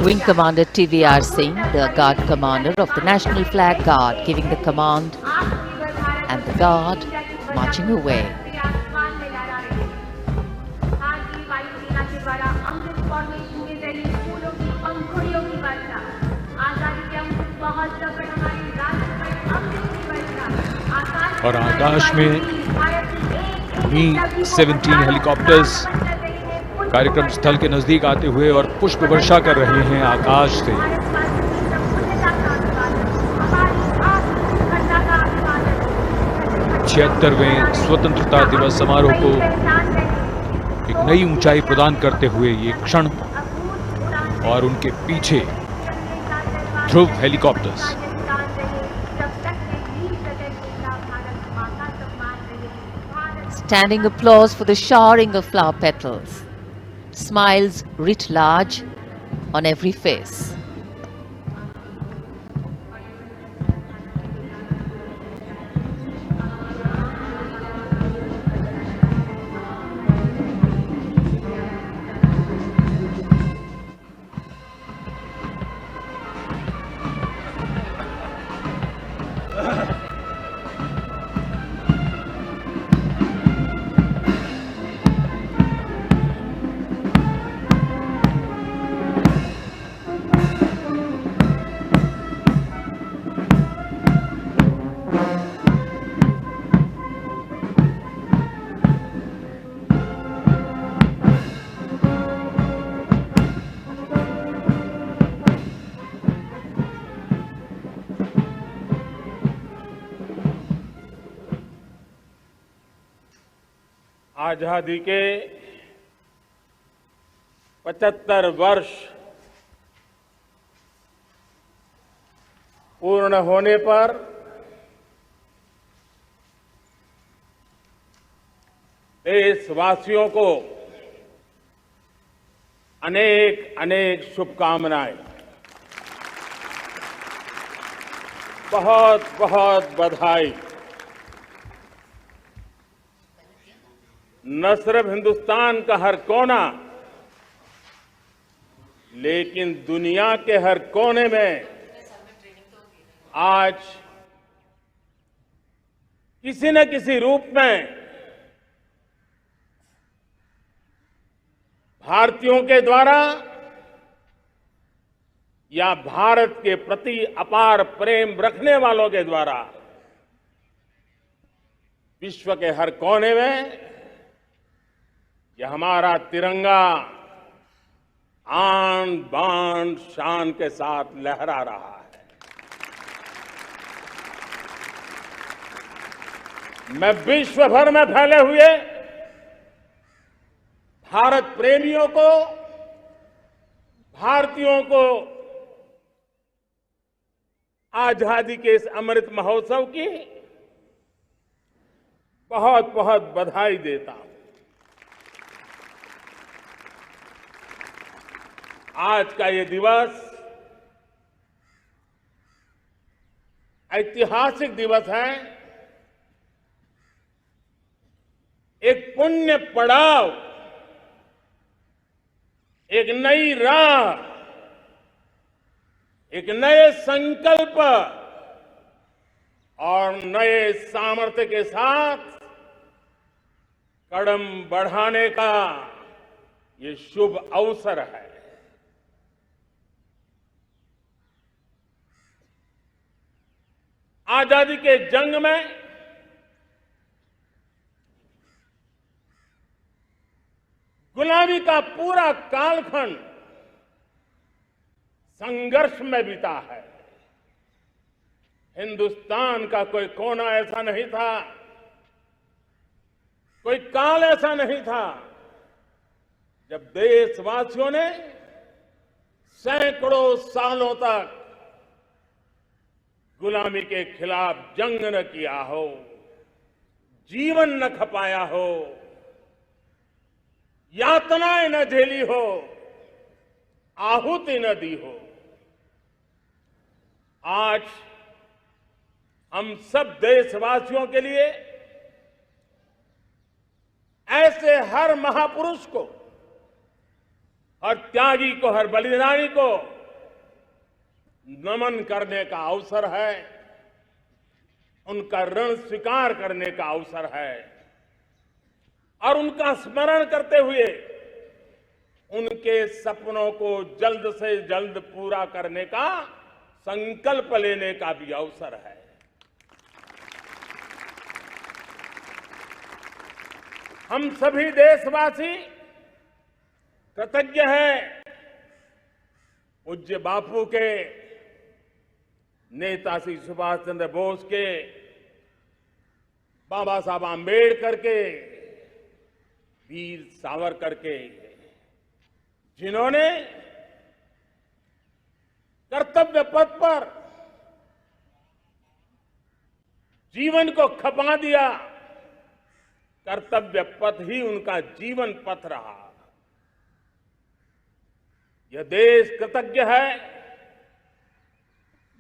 Wing Commander TVR Singh, the Guard Commander of the National Flag Guard, giving the command, and the Guard marching away. और आकाश में Mi-17 helicopters कार्यक्रम स्थल के नजदीक आते हुए और पुष्प वर्षा कर रहे हैं आकाश से। 76वें स्वतंत्रता दिवस समारोह को एक नई ऊंचाई प्रदान करते हुए ये क्षण और उनके पीछे ध्रुव helicopters. Standing applause for the showering of flower petals. Smiles writ large on every face. आजादी के 75 वर्ष पूर्ण होने पर देशवासियों को अनेक अनेक शुभकामनाएं, बहुत बहुत बधाई। न सिर्फ हिंदुस्तान का हर कोना, लेकिन दुनिया के हर कोने में आज किसी न किसी रूप में भारतीयों के द्वारा या भारत के प्रति अपार प्रेम रखने वालों के द्वारा विश्व के हर कोने में यह हमारा तिरंगा आन बान शान के साथ लहरा रहा है। मैं विश्व भर में फैले हुए भारत प्रेमियों को, भारतीयों को आजादी के इस अमृत महोत्सव की बहुत बहुत बधाई देता हूं। आज का ये दिवस ऐतिहासिक दिवस है। एक पुण्य पड़ाव, एक नई राह, एक नए संकल्प और नए सामर्थ्य के साथ कदम बढ़ाने का ये शुभ अवसर है। आजादी के जंग में गुलामी का पूरा कालखंड संघर्ष में बीता है। हिंदुस्तान का कोई कोना ऐसा नहीं था, कोई काल ऐसा नहीं था जब देशवासियों ने सैकड़ों सालों तक गुलामी के खिलाफ जंग न किया हो, जीवन न खपाया हो, यातनाएं न झेली हो, आहुति न दी हो। आज हम सब देशवासियों के लिए ऐसे हर महापुरुष को, हर त्यागी को, हर बलिदानी को नमन करने का अवसर है, उनका ऋण स्वीकार करने का अवसर है और उनका स्मरण करते हुए उनके सपनों को जल्द से जल्द पूरा करने का संकल्प लेने का भी अवसर है। हम सभी देशवासी कृतज्ञ हैं पूज्य बापू के, नेता श्री सुभाष चंद्र बोस के, बाबा साहब आंबेडकर के, वीर सावरकर के, जिन्होंने कर्तव्य पथ पर जीवन को खपा दिया। कर्तव्य पथ ही उनका जीवन पथ रहा। यह देश कृतज्ञ है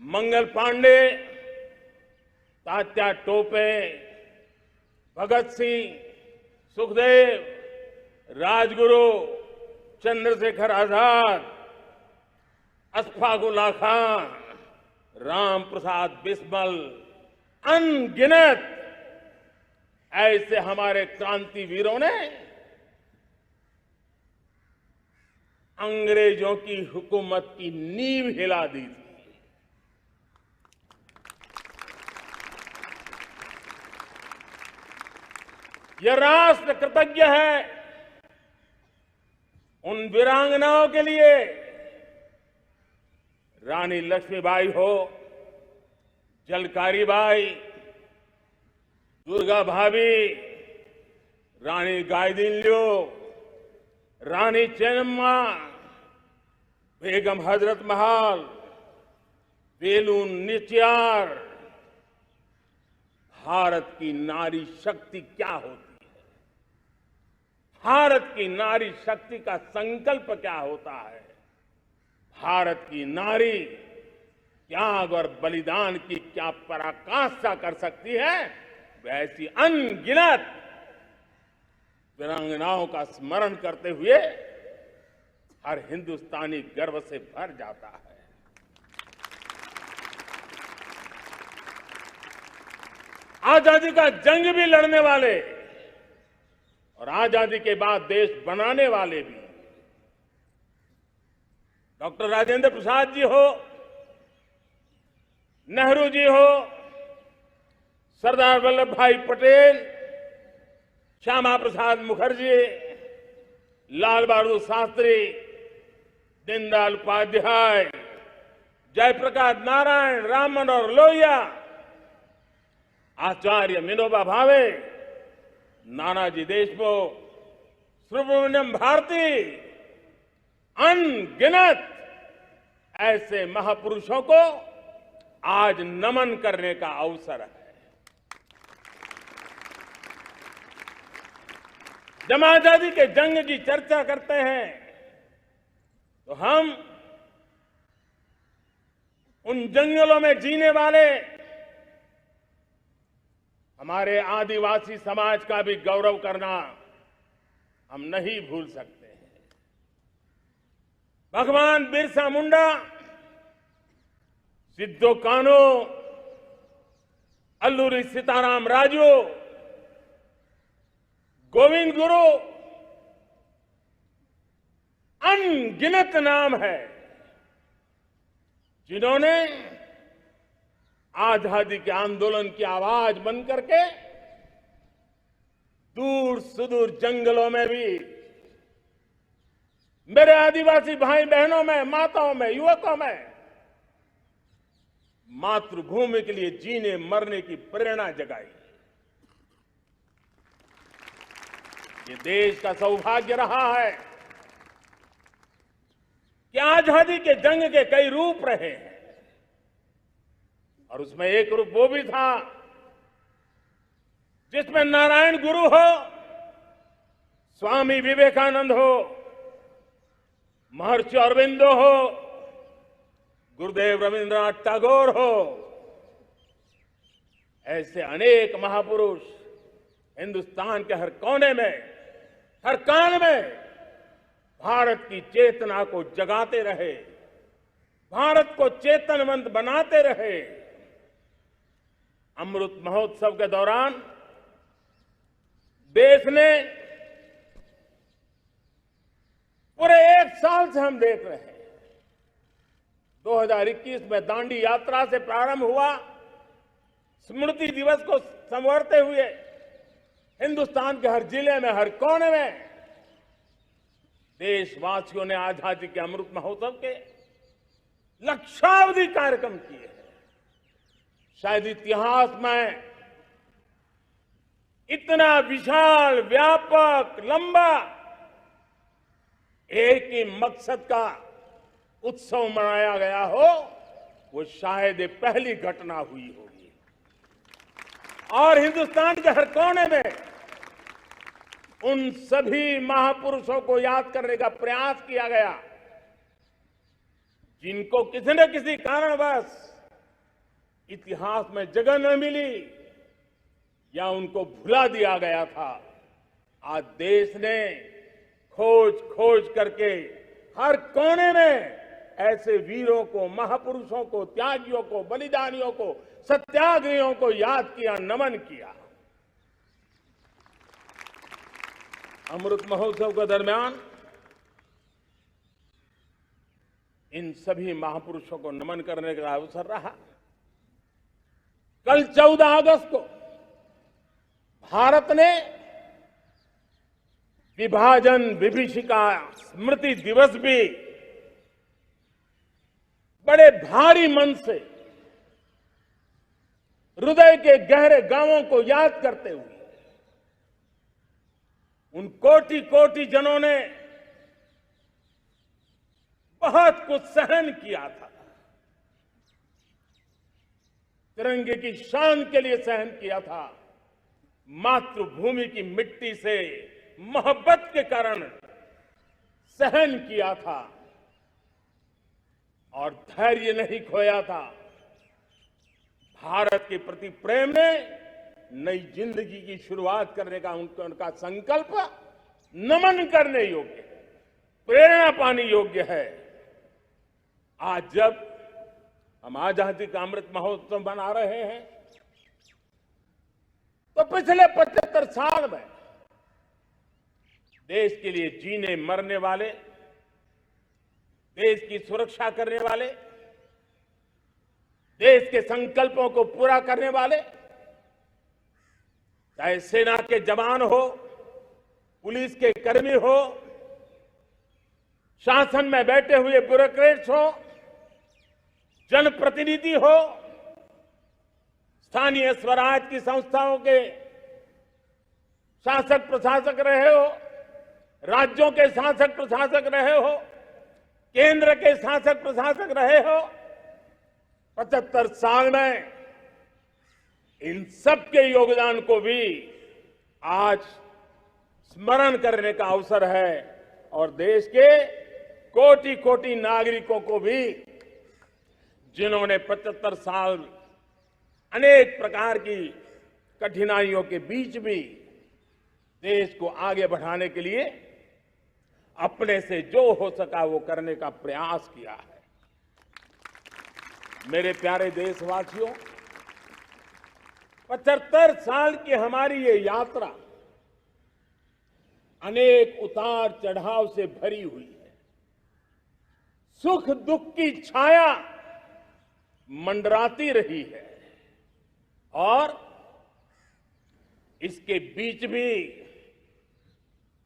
मंगल पांडे, तात्या टोपे, भगत सिंह, सुखदेव, राजगुरु, चंद्रशेखर आजाद, अशफाक उल्लाह खान, राम प्रसाद बिस्मिल, अनगिनत ऐसे हमारे क्रांतिवीरों ने अंग्रेजों की हुकूमत की नींव हिला दी थी। यह राष्ट्र कृतज्ञ है उन वीरांगनाओं के लिए, रानी लक्ष्मीबाई हो, झलकारी बाई, दुर्गा भाभी, रानी गाइदिन्ल्यो, रानी चेन्नम्मा, बेगम हजरत महल, वेलू निचियार। भारत की नारी शक्ति क्या होती है, भारत की नारी शक्ति का संकल्प क्या होता है, भारत की नारी त्याग और बलिदान की क्या पराकाष्ठा कर सकती है, वैसी अनगिनत वीरांगनाओं का स्मरण करते हुए हर हिंदुस्तानी गर्व से भर जाता है। आजादी का जंग भी लड़ने वाले और आजादी के बाद देश बनाने वाले भी, डॉक्टर राजेंद्र प्रसाद जी हो, नेहरू जी हो, सरदार वल्लभ भाई पटेल, श्यामा प्रसाद मुखर्जी, लाल बहादुर शास्त्री, दीनदयाल उपाध्याय, जयप्रकाश नारायण, राम मनोहर लोहिया, आचार्य विनोबा भावे, नानाजी देशमुख, सुब्रमण्यम भारती, अनगिनत ऐसे महापुरुषों को आज नमन करने का अवसर है। जब आजादी के जंग की चर्चा करते हैं तो हम उन जंगलों में जीने वाले हमारे आदिवासी समाज का भी गौरव करना हम नहीं भूल सकते हैं। भगवान बिरसा मुंडा, सिद्धो कान्हू, अल्लूरी सीताराम राजू, गोविंद गुरु, अनगिनत नाम है जिन्होंने आजादी के आंदोलन की आवाज बन करके दूर सुदूर जंगलों में भी मेरे आदिवासी भाई बहनों में, माताओं में, युवकों में मातृभूमि के लिए जीने मरने की प्रेरणा जगाई। ये देश का सौभाग्य रहा है कि आजादी के जंग के कई रूप रहे हैं और उसमें एक रूप वो भी था जिसमें नारायण गुरु हो, स्वामी विवेकानंद हो, महर्षि अरविंदो हो, गुरुदेव रविंद्रनाथ टैगोर हो, ऐसे अनेक महापुरुष हिंदुस्तान के हर कोने में, हर काल में भारत की चेतना को जगाते रहे, भारत को चेतनवंत बनाते रहे। अमृत महोत्सव के दौरान देश ने पूरे एक साल से हम देख रहे हैं, 2021 में दांडी यात्रा से प्रारंभ हुआ, स्मृति दिवस को संवरते हुए हिंदुस्तान के हर जिले में, हर कोने में देशवासियों ने आजादी के अमृत महोत्सव के लक्षावधि कार्यक्रम किए हैं। शायद इतिहास में इतना विशाल, व्यापक, लंबा एक ही मकसद का उत्सव मनाया गया हो, वो शायद ये पहली घटना हुई होगी। और हिंदुस्तान के हर कोने में उन सभी महापुरुषों को याद करने का प्रयास किया गया जिनको किसी न किसी कारणवश इतिहास में जगह न मिली या उनको भुला दिया गया था। आज देश ने खोज करके हर कोने में ऐसे वीरों को, महापुरुषों को, त्यागियों को, बलिदानियों को, सत्याग्रहियों को याद किया, नमन किया। अमृत महोत्सव के दरमियान इन सभी महापुरुषों को नमन करने का अवसर रहा। कल 14 अगस्त को भारत ने विभाजन विभीषिका स्मृति दिवस भी बड़े भारी मन से हृदय के गहरे गांवों को याद करते हुए उन कोटि कोटि जनों ने बहुत कुछ सहन किया था, तिरंगे की शान के लिए सहन किया था, मातृभूमि की मिट्टी से मोहब्बत के कारण सहन किया था और धैर्य नहीं खोया था। भारत के प्रति प्रेम ने नई जिंदगी की शुरुआत करने का उनका संकल्प नमन करने योग्य, प्रेरणा पाने योग्य है। आज जब हम आजादी का अमृत महोत्सव मना रहे हैं तो पिछले 75 साल में देश के लिए जीने मरने वाले, देश की सुरक्षा करने वाले, देश के संकल्पों को पूरा करने वाले, चाहे सेना के जवान हो, पुलिस के कर्मी हो, शासन में बैठे हुए ब्यूरोक्रेट्स हो, जनप्रतिनिधि हो, स्थानीय स्वराज की संस्थाओं के शासक प्रशासक रहे हो, राज्यों के शासक प्रशासक रहे हो, केंद्र के शासक प्रशासक रहे हो, 75 साल में इन सबके योगदान को भी आज स्मरण करने का अवसर है और देश के कोटि कोटि नागरिकों को भी जिन्होंने 75 साल अनेक प्रकार की कठिनाइयों के बीच भी देश को आगे बढ़ाने के लिए अपने से जो हो सका वो करने का प्रयास किया है। मेरे प्यारे देशवासियों, 75 साल की हमारी ये यात्रा अनेक उतार चढ़ाव से भरी हुई है। सुख दुख की छाया मंडराती रही है और इसके बीच भी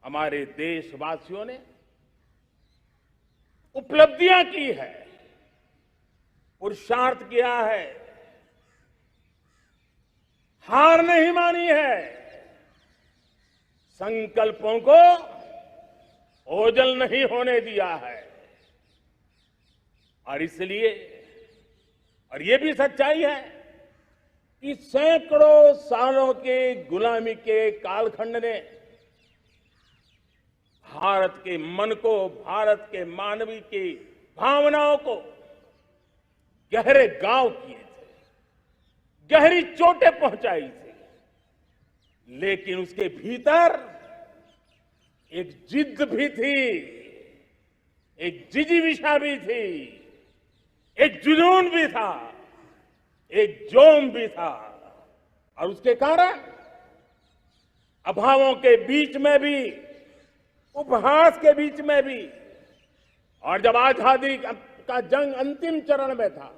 हमारे देशवासियों ने उपलब्धियां की है, पुरुषार्थ किया है, हार नहीं मानी है, संकल्पों को ओझल नहीं होने दिया है। और इसलिए, और ये भी सच्चाई है कि सैकड़ों सालों के गुलामी के कालखंड ने भारत के मन को, भारत के मानवीय की भावनाओं को गहरे घाव किए थे, गहरी चोटें पहुंचाई थी, लेकिन उसके भीतर एक जिद भी थी, एक जिजीविषा भी थी, एक जुनून भी था, एक जोम भी था, और उसके कारण अभावों के बीच में भी, उपहास के बीच में भी, और जब आजादी का जंग अंतिम चरण में था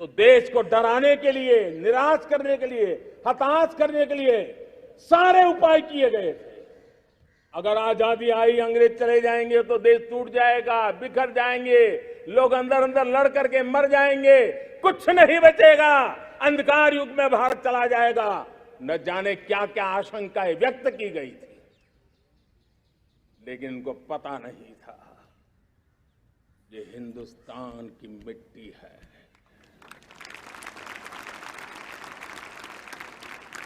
तो देश को डराने के लिए, निराश करने के लिए, हताश करने के लिए सारे उपाय किए गए थे। अगर आजादी आई, अंग्रेज चले जाएंगे तो देश टूट जाएगा, बिखर जाएंगे, लोग अंदर अंदर लड़ करके मर जाएंगे, कुछ नहीं बचेगा, अंधकार युग में भारत चला जाएगा। न जाने क्या क्या आशंकाएं व्यक्त की गई थी, लेकिन उनको पता नहीं था ये हिंदुस्तान की मिट्टी है।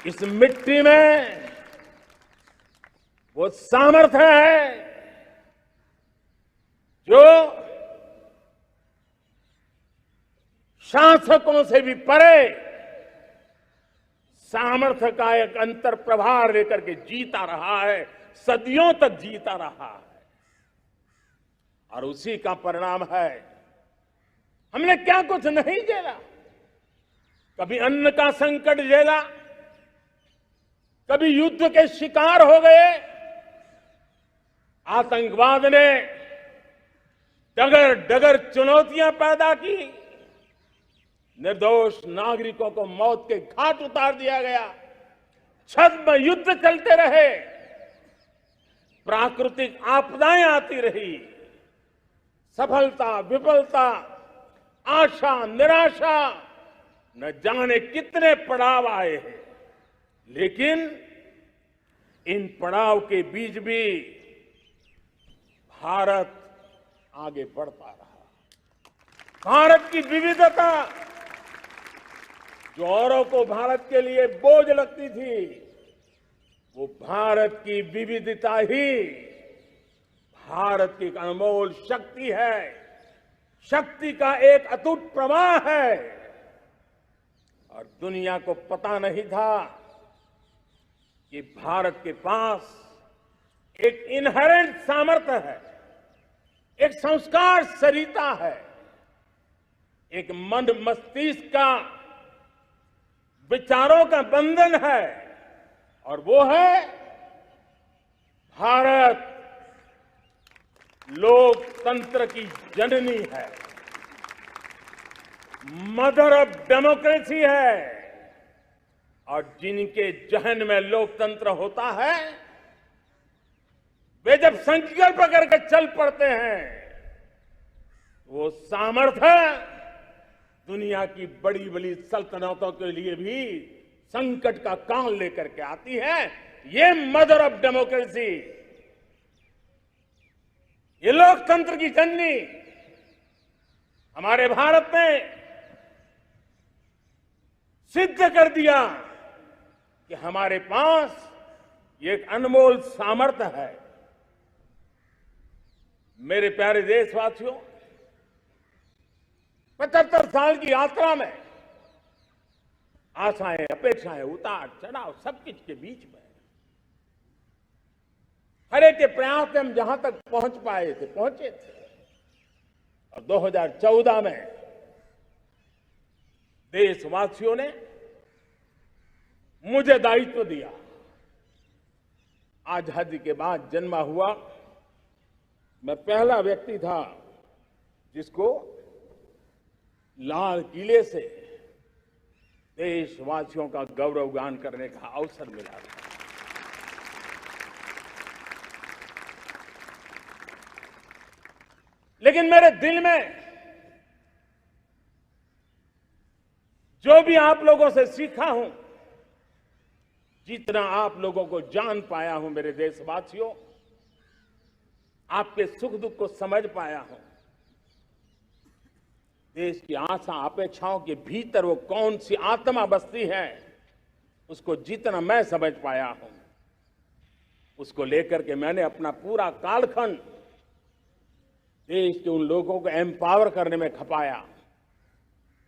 इस मिट्टी में वो सामर्थ्य है जो शासकों से भी परे सामर्थ्य का एक अंतर प्रभार लेकर के जीता रहा है, सदियों तक जीता रहा है। और उसी का परिणाम है, हमने क्या कुछ नहीं झेला। कभी अन्न का संकट झेला, कभी युद्ध के शिकार हो गए, आतंकवाद ने डगर डगर चुनौतियां पैदा की, निर्दोष नागरिकों को मौत के घाट उतार दिया गया, छद्म युद्ध चलते रहे, प्राकृतिक आपदाएं आती रही, सफलता विफलता, आशा निराशा, न जाने कितने पड़ाव आए हैं। लेकिन इन पड़ाव के बीच भी भारत आगे बढ़ता रहा। भारत की विविधता, जो औरों को भारत के लिए बोझ लगती थी, वो भारत की विविधता ही भारत की एक अनमोल शक्ति है, शक्ति का एक अटूट प्रवाह है। और दुनिया को पता नहीं था कि भारत के पास एक इनहेरेंट सामर्थ्य है, एक संस्कार सरिता है, एक मन मस्तिष्क का, विचारों का बंधन है, और वो है भारत लोकतंत्र की जननी है, मदर ऑफ डेमोक्रेसी है। और जिनके जहन में लोकतंत्र होता है, वे जब संकल्प करके चल पड़ते हैं, वो सामर्थ्य दुनिया की बड़ी बड़ी सल्तनतों के लिए भी संकट का काल लेकर के आती है। ये मदर ऑफ डेमोक्रेसी, ये लोकतंत्र की जननी हमारे भारत ने सिद्ध कर दिया कि हमारे पास ये एक अनमोल सामर्थ्य है। मेरे प्यारे देशवासियों, 75 साल की यात्रा में आशाएं, अपेक्षाएं, उतार चढ़ाव, सब कुछ के बीच में हर एक के प्रयास से हम जहां तक पहुंच पाए थे, पहुंचे थे। और 2014 में देशवासियों ने मुझे दायित्व दिया। आजादी के बाद जन्मा हुआ मैं पहला व्यक्ति था जिसको लाल किले से देशवासियों का गौरवगान करने का अवसर मिला था। लेकिन मेरे दिल में जो भी आप लोगों से सीखा हूं, जितना आप लोगों को जान पाया हूं मेरे देशवासियों, आपके सुख दुख को समझ पाया हूं, देश की आशा अपेक्षाओं के भीतर वो कौन सी आत्मा बसती है, उसको जितना मैं समझ पाया हूं, उसको लेकर के मैंने अपना पूरा कालखंड देश के उन लोगों को एम्पावर करने में खपाया।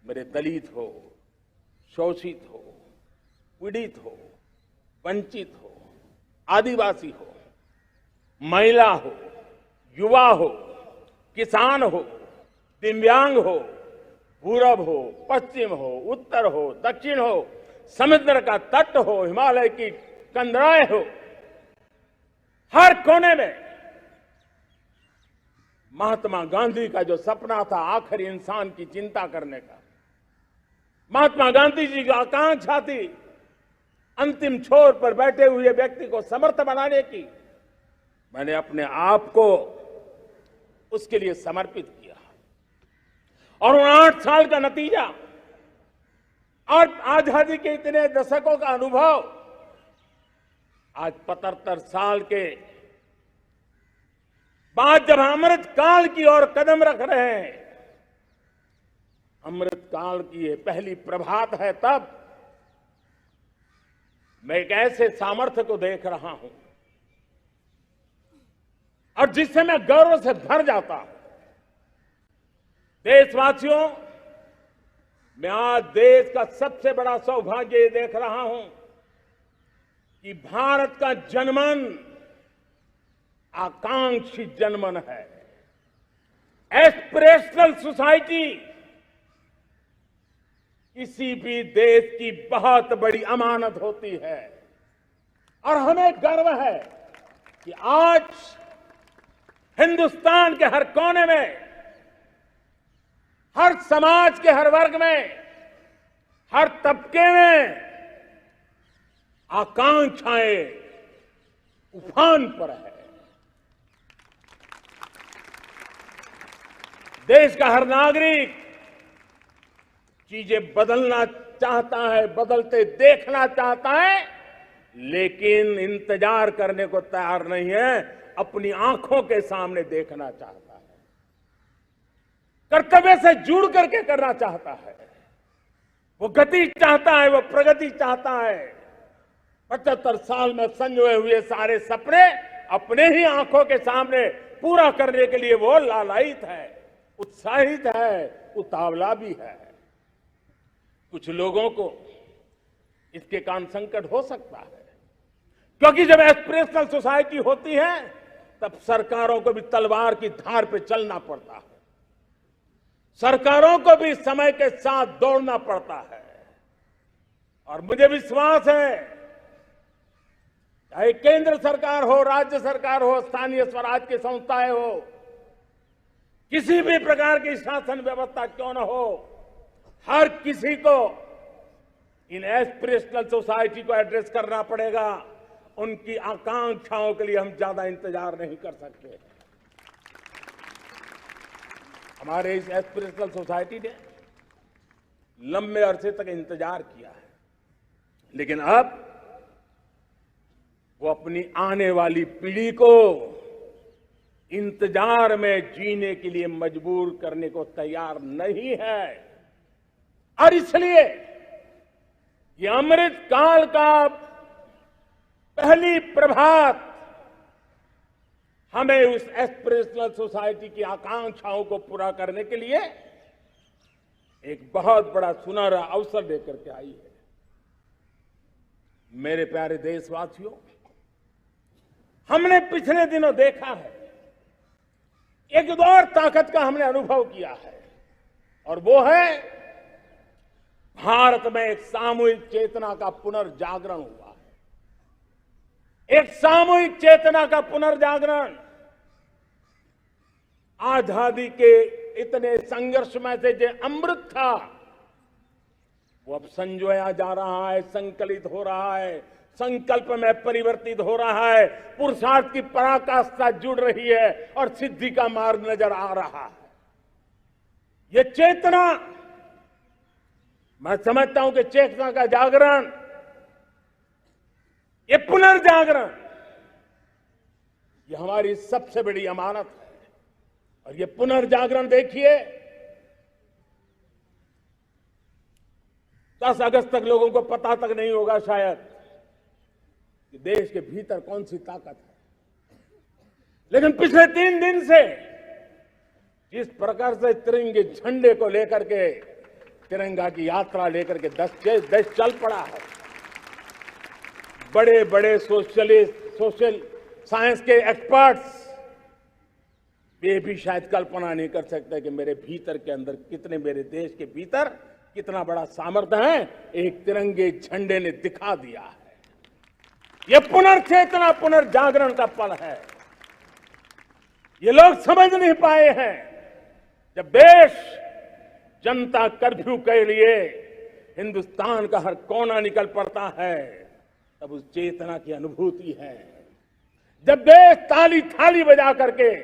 मेरे दलित हो, शोषित हो, पीड़ित हो, वंचित हो, आदिवासी हो, महिला हो, युवा हो, किसान हो, दिव्यांग हो, पूरब हो, पश्चिम हो, उत्तर हो, दक्षिण हो, समुद्र का तट हो, हिमालय की कंदराएं हो, हर कोने में महात्मा गांधी का जो सपना था आखिर इंसान की चिंता करने का, महात्मा गांधी जी की आकांक्षा थी अंतिम छोर पर बैठे हुए व्यक्ति को समर्थ बनाने की, मैंने अपने आप को उसके लिए समर्पित किया। और उन 8 साल का नतीजा और आजादी के इतने दशकों का अनुभव आज 75 साल के बाद जब अमृत काल की ओर कदम रख रहे हैं, अमृत काल की ये पहली प्रभात है, तब मैं एक ऐसे सामर्थ्य को देख रहा हूं और जिससे मैं गर्व से भर जाता हूं। देशवासियों, मैं आज देश का सबसे बड़ा सौभाग्य ये देख रहा हूं कि भारत का जनमन आकांक्षी जनमन है। एस्पिरेशनल सोसाइटी किसी भी देश की बहुत बड़ी अमानत होती है और हमें गर्व है कि आज हिंदुस्तान के हर कोने में, हर समाज के हर वर्ग में, हर तबके में आकांक्षाएं उफान पर है। देश का हर नागरिक चीजें बदलना चाहता है, बदलते देखना चाहता है, लेकिन इंतजार करने को तैयार नहीं है, अपनी आंखों के सामने देखना चाहता है, कर्तव्य से जुड़ करके करना चाहता है, वो गति चाहता है, वो प्रगति चाहता है। 75 साल में संजोए हुए सारे सपने अपने ही आंखों के सामने पूरा करने के लिए वो लालायित है, उत्साहित है, उतावला भी है। कुछ लोगों को इसके कारण संकट हो सकता है, क्योंकि जब एस्पिरेशनल सोसाइटी होती है तब सरकारों को भी तलवार की धार पे चलना पड़ता है, सरकारों को भी समय के साथ दौड़ना पड़ता है। और मुझे विश्वास है, चाहे केंद्र सरकार हो, राज्य सरकार हो, स्थानीय स्वराज की संस्थाएं हो, किसी भी प्रकार की शासन व्यवस्था क्यों न हो, हर किसी को इन एस्पिरेशनल सोसाइटी को एड्रेस करना पड़ेगा। उनकी आकांक्षाओं के लिए हम ज्यादा इंतजार नहीं कर सकते। हमारे इस एस्पिरेशनल सोसाइटी ने लंबे अरसे तक इंतजार किया है, लेकिन अब वो अपनी आने वाली पीढ़ी को इंतजार में जीने के लिए मजबूर करने को तैयार नहीं है। और इसलिए ये अमृत काल का पहली प्रभात हमें उस एस्पिरेशनल सोसाइटी की आकांक्षाओं को पूरा करने के लिए एक बहुत बड़ा सुनहरा अवसर देकर के आई है। मेरे प्यारे देशवासियों, हमने पिछले दिनों देखा है, एक और ताकत का हमने अनुभव किया है, और वो है भारत में एक सामूहिक चेतना का पुनर्जागरण हुआ है। एक सामूहिक चेतना का पुनर्जागरण आजादी के इतने संघर्ष में से जो अमृत था वो अब संजोया जा रहा है, संकलित हो रहा है, संकल्प में परिवर्तित हो रहा है, पुरुषार्थ की पराकाष्ठा जुड़ रही है और सिद्धि का मार्ग नजर आ रहा है। ये चेतना, मैं समझता हूं कि चेतना का जागरण, ये पुनर्जागरण, ये हमारी सबसे बड़ी अमानत है। और ये पुनर्जागरण देखिए, 10 अगस्त तक लोगों को पता तक नहीं होगा शायद कि देश के भीतर कौन सी ताकत है, लेकिन पिछले 3 दिन से जिस प्रकार से तिरंगे झंडे को लेकर के, तिरंगा की यात्रा लेकर के देश चल पड़ा है, बड़े बड़े सोशल साइंस के एक्सपर्ट्स वे भी शायद कल्पना नहीं कर सकते कि मेरे भीतर के अंदर कितने, मेरे देश के भीतर कितना बड़ा सामर्थ्य है, एक तिरंगे झंडे ने दिखा दिया है। ये पुनर्चेतना, पुनर्जागरण का पल है। ये लोग समझ नहीं पाए हैं। जब देश जनता कर्फ्यू के लिए हिंदुस्तान का हर कोना निकल पड़ता है, तब उस चेतना की अनुभूति है। जब देश ताली थाली बजा करके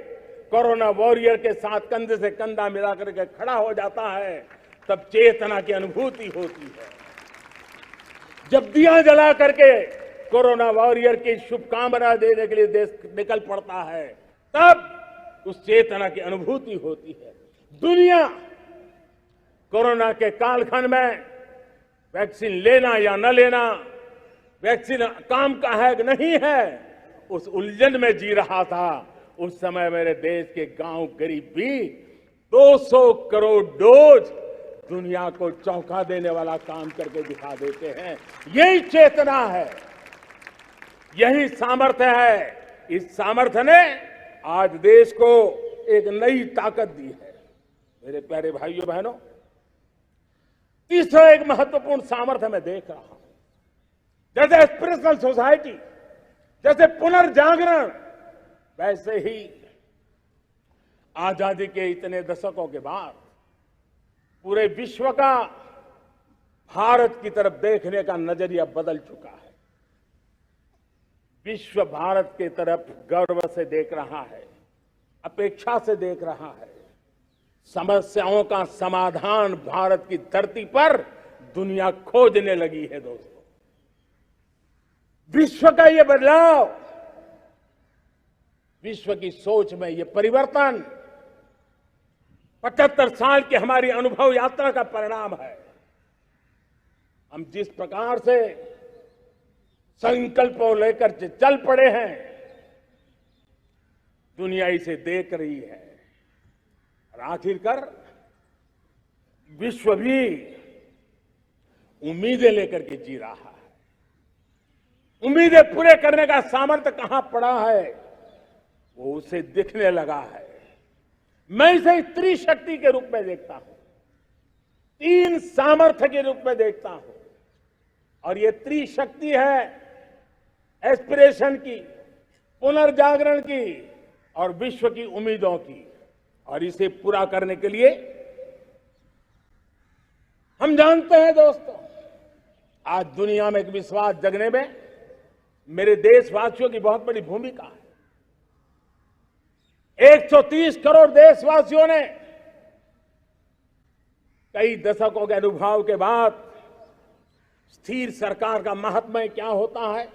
कोरोना वॉरियर के साथ कंधे से कंधा मिला करके खड़ा हो जाता है, तब चेतना की अनुभूति होती है। जब दिया जला करके कोरोना वॉरियर की शुभकामना देने के लिए देश निकल पड़ता है, तब उस चेतना की अनुभूति होती है। दुनिया कोरोना के कालखंड में वैक्सीन लेना या न लेना, वैक्सीन काम का है कि नहीं है, उस उलझन में जी रहा था। उस समय मेरे देश के गांव गरीब भी 200 करोड़ डोज दुनिया को चौंका देने वाला काम करके दिखा देते हैं। यही चेतना है, यही सामर्थ्य है। इस सामर्थ्य ने आज देश को एक नई ताकत दी है। मेरे प्यारे भाइयों बहनों, तीसरा एक महत्वपूर्ण सामर्थ्य मैं देख रहा हूं, जैसे एस्पिरेशनल सोसाइटी, जैसे पुनर्जागरण, वैसे ही आजादी के इतने दशकों के बाद पूरे विश्व का भारत की तरफ देखने का नजरिया बदल चुका है। विश्व भारत की तरफ गर्व से देख रहा है, अपेक्षा से देख रहा है। समस्याओं का समाधान भारत की धरती पर दुनिया खोजने लगी है। दोस्तों, विश्व का ये बदलाव, विश्व की सोच में ये परिवर्तन 75 साल की हमारी अनुभव यात्रा का परिणाम है। हम जिस प्रकार से संकल्पों लेकर चल पड़े हैं, दुनिया इसे देख रही है। और आखिरकार विश्व भी उम्मीदें लेकर के जी रहा है। उम्मीदें पूरे करने का सामर्थ्य कहां पड़ा है, वो उसे दिखने लगा है। मैं इसे त्रिशक्ति के रूप में देखता हूं, 3 सामर्थ्य के रूप में देखता हूं। और ये त्रिशक्ति है एस्पिरेशन की, पुनर्जागरण की और विश्व की उम्मीदों की। और इसे पूरा करने के लिए हम जानते हैं दोस्तों, आज दुनिया में एक विश्वास जगने में मेरे देशवासियों की बहुत बड़ी भूमिका है। 130 करोड़ देशवासियों ने कई दशकों के अनुभव के बाद स्थिर सरकार का महत्व क्या होता है,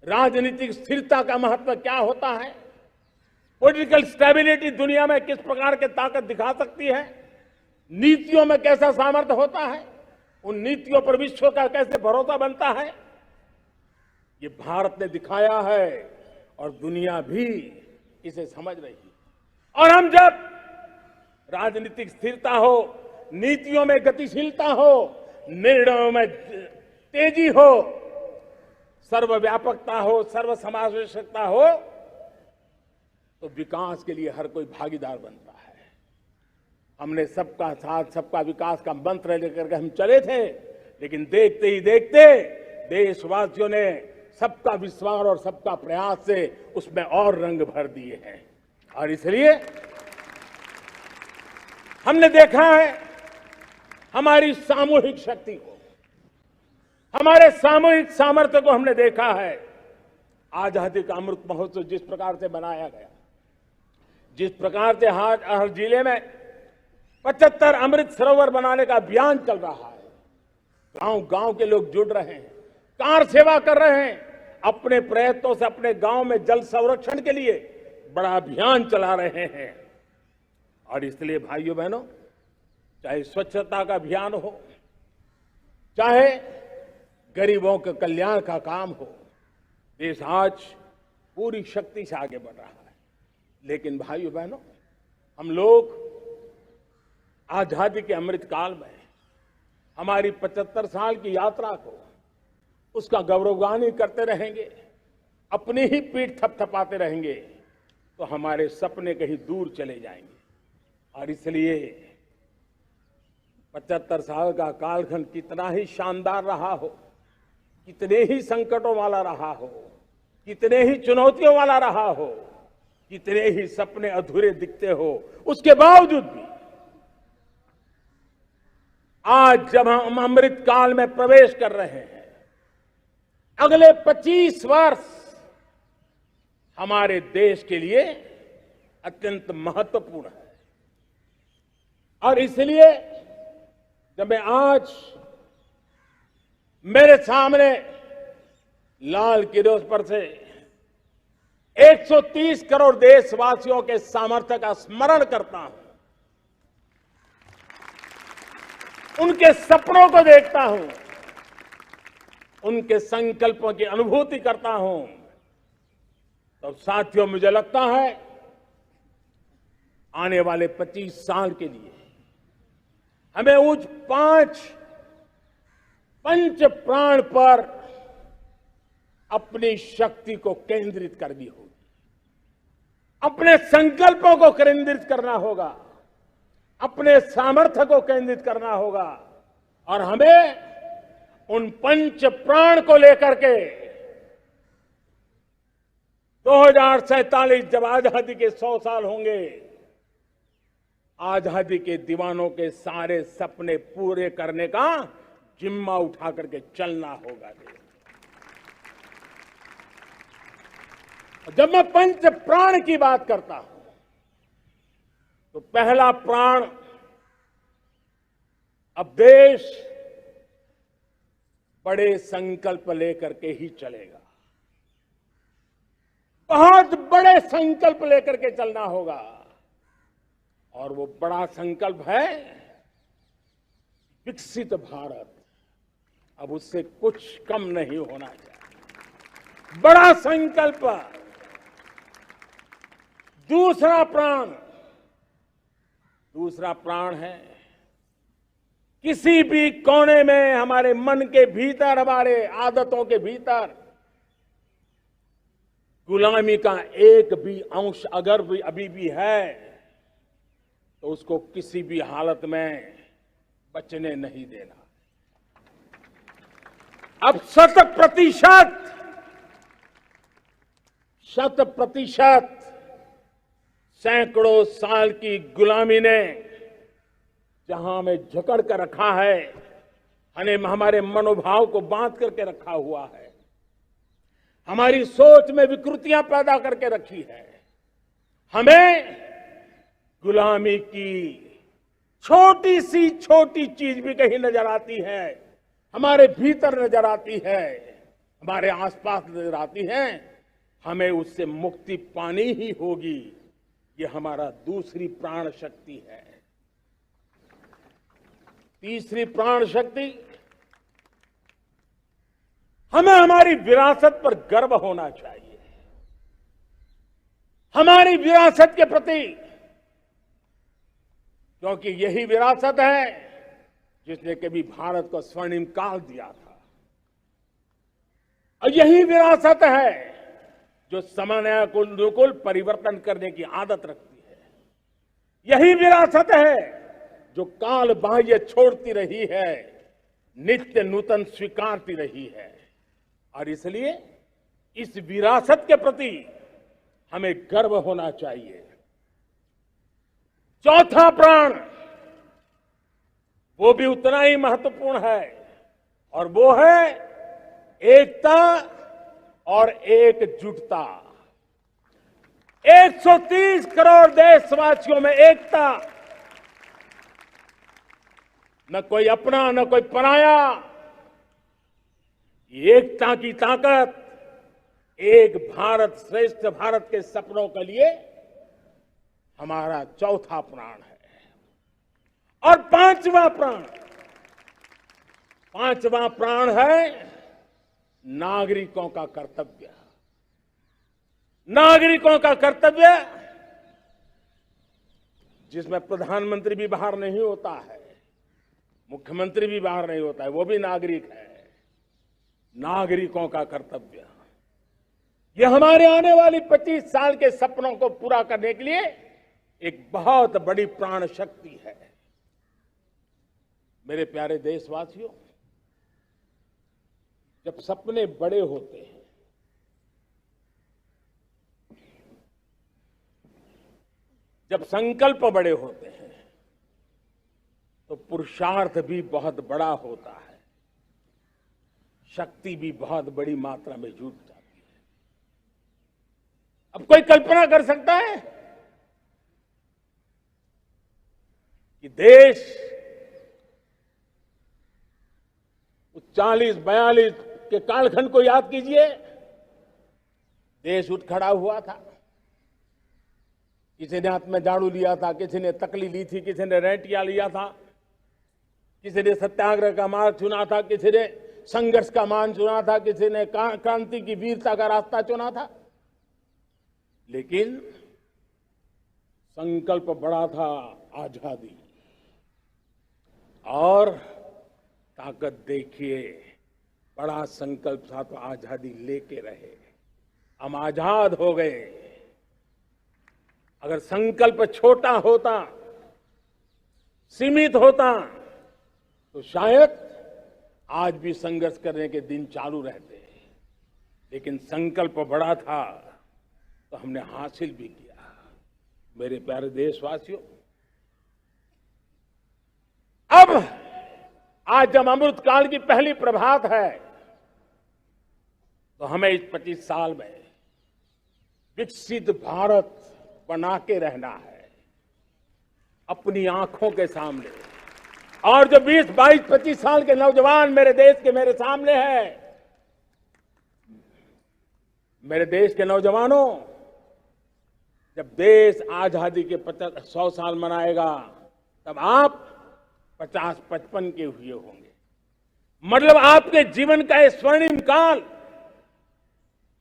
राजनीतिक स्थिरता का महत्व क्या होता है, पॉलिटिकल स्टेबिलिटी दुनिया में किस प्रकार की ताकत दिखा सकती है, नीतियों में कैसा सामर्थ्य होता है, उन नीतियों पर विश्व का कैसे भरोसा बनता है, ये भारत ने दिखाया है और दुनिया भी इसे समझ रही है। और हम जब राजनीतिक स्थिरता हो, नीतियों में गतिशीलता हो, निर्णयों में तेजी हो, सर्वव्यापकता हो, सर्वसमावेशकता हो, तो विकास के लिए हर कोई भागीदार बनता है। हमने सबका साथ सबका विकास का मंत्र लेकर के हम चले थे, लेकिन देखते ही देखते देशवासियों ने सबका विश्वास और सबका प्रयास से उसमें और रंग भर दिए हैं। और इसलिए हमने देखा है हमारी सामूहिक शक्ति को, हमारे सामूहिक सामर्थ्य को हमने देखा है। आजादी का अमृत महोत्सव जिस प्रकार से मनाया गया, जिस प्रकार से हर जिले में 75 अमृत सरोवर बनाने का अभियान चल रहा है, गांव-गांव के लोग जुड़ रहे हैं, कार सेवा कर रहे हैं, अपने प्रयत्नों से अपने गांव में जल संरक्षण के लिए बड़ा अभियान चला रहे हैं। और इसलिए भाइयों बहनों, चाहे स्वच्छता का अभियान हो, चाहे गरीबों के कल्याण का काम हो, देश आज पूरी शक्ति से आगे बढ़ रहा है। लेकिन भाइयों बहनों, हम लोग आजादी के अमृत काल में हमारी 75 साल की यात्रा को, उसका गौरवगान करते रहेंगे, अपनी ही पीठ थपथपाते रहेंगे, तो तो हमारे सपने कहीं दूर चले जाएंगे। और इसलिए 75 साल का कालखंड कितना ही शानदार रहा हो, कितने ही संकटों वाला रहा हो, कितने ही चुनौतियों वाला रहा हो, कितने ही सपने अधूरे दिखते हो, उसके बावजूद भी आज जब हम अमृत काल में प्रवेश कर रहे हैं, अगले 25 वर्ष हमारे देश के लिए अत्यंत महत्वपूर्ण है। और इसलिए जब मैं आज मेरे सामने लाल किले पर से 130 करोड़ देशवासियों के सामर्थ्य का स्मरण करता हूं, उनके सपनों को देखता हूं, उनके संकल्पों की अनुभूति करता हूं, तो साथियों मुझे लगता है आने वाले 25 साल के लिए हमें उस पंच प्राण पर अपनी शक्ति को केंद्रित करनी होगी, अपने संकल्पों को केंद्रित करना होगा, अपने सामर्थ्य को केंद्रित करना होगा और हमें उन पंच प्राण को लेकर के 2047 जब आजादी के 100 साल होंगे, आजादी के दीवानों के सारे सपने पूरे करने का जिम्मा उठा करके चलना होगा। जब मैं पंच प्राण की बात करता हूं तो पहला प्राण, अब देश बड़े संकल्प लेकर के ही चलेगा, बहुत बड़े संकल्प लेकर के चलना होगा। और वो बड़ा संकल्प है विकसित भारत। अब उससे कुछ कम नहीं होना चाहिए, बड़ा संकल्प। दूसरा प्राण है किसी भी कोने में हमारे मन के भीतर, हमारे आदतों के भीतर गुलामी का एक भी अंश अगर भी अभी भी है तो उसको किसी भी हालत में बचने नहीं देना। अब 100% सैकड़ों साल की गुलामी ने जहां हमें जकड़ कर रखा है, हमारे मनोभाव को बांध करके रखा हुआ है, हमारी सोच में विकृतियां पैदा करके रखी है, हमें गुलामी की छोटी चीज भी कहीं नजर आती है, हमारे भीतर नजर आती है, हमारे आसपास नजर आती है, हमें उससे मुक्ति पानी ही होगी। ये हमारा दूसरी प्राण शक्ति है। तीसरी प्राण शक्ति, हमें हमारी विरासत पर गर्व होना चाहिए, हमारी विरासत के प्रति, क्योंकि यही विरासत है जिसने कभी भारत को स्वर्णिम काल दिया था, और यही विरासत है जो समयानुकूल परिवर्तन करने की आदत रखती है, यही विरासत है जो काल बाह्य छोड़ती रही है, नित्य नूतन स्वीकारती रही है। और इसलिए इस विरासत के प्रति हमें गर्व होना चाहिए। चौथा प्राण, वो भी उतना ही महत्वपूर्ण है, और वो है एकता और एकजुटता। 130 करोड़ देशवासियों में एकता, न कोई अपना न कोई पराया। एकता की ताकत एक भारत श्रेष्ठ भारत के सपनों के लिए हमारा चौथा प्राण है। और पांचवा प्राण है नागरिकों का कर्तव्य। नागरिकों का कर्तव्य जिसमें प्रधानमंत्री भी बाहर नहीं होता है, मुख्यमंत्री भी बाहर नहीं होता है, वो भी नागरिक है। नागरिकों का कर्तव्य, ये हमारे आने वाली 25 साल के सपनों को पूरा करने के लिए एक बहुत बड़ी प्राण शक्ति है। मेरे प्यारे देशवासियों, जब सपने बड़े होते हैं, जब संकल्प बड़े होते हैं, तो पुरुषार्थ भी बहुत बड़ा होता है, शक्ति भी बहुत बड़ी मात्रा में जुट जाती है। अब कोई कल्पना कर सकता है कि देश 40-42 के कालखंड को याद कीजिए। देश उठ खड़ा हुआ था, किसी ने हाथ में झाड़ू लिया था, किसी ने तकली ली थी, किसी ने रेंटिया लिया था, किसी ने सत्याग्रह का मार्ग चुना था, किसी ने संघर्ष का मान चुना था, किसी ने क्रांति की वीरता का रास्ता चुना था। लेकिन संकल्प बड़ा था, आजादी। और ताकत देखिए, बड़ा संकल्प था तो आजादी लेके रहे, हम आजाद हो गए। अगर संकल्प छोटा होता, सीमित होता, तो शायद आज भी संघर्ष करने के दिन चालू रहते। लेकिन संकल्प बड़ा था तो हमने हासिल भी किया। मेरे प्यारे देशवासियों, अब आज जब अमृत काल की पहली प्रभात है, तो हमें इस 25 साल में विकसित भारत बना के रहना है, अपनी आंखों के सामने। और जो 20, 22, 25 साल के नौजवान मेरे देश के मेरे सामने हैं, मेरे देश के नौजवानों, जब देश आजादी के 100 साल मनाएगा, तब आप 50-55 के हुए होंगे। मतलब आपके जीवन का ये स्वर्णिम काल,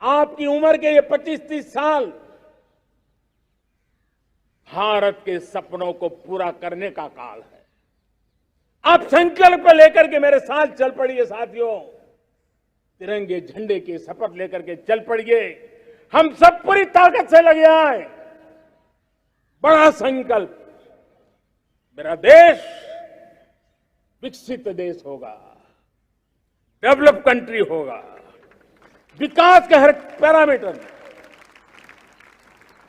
आपकी उम्र के ये 25-30 साल भारत के सपनों को पूरा करने का काल है। आप संकल्प लेकर के मेरे साथ चल पड़िए साथियों, तिरंगे झंडे की शपथ लेकर के चल पड़िए। हम सब पूरी ताकत से लगे आए। बड़ा संकल्प, मेरा देश विकसित देश होगा, डेवलप कंट्री होगा। विकास के हर पैरामीटर में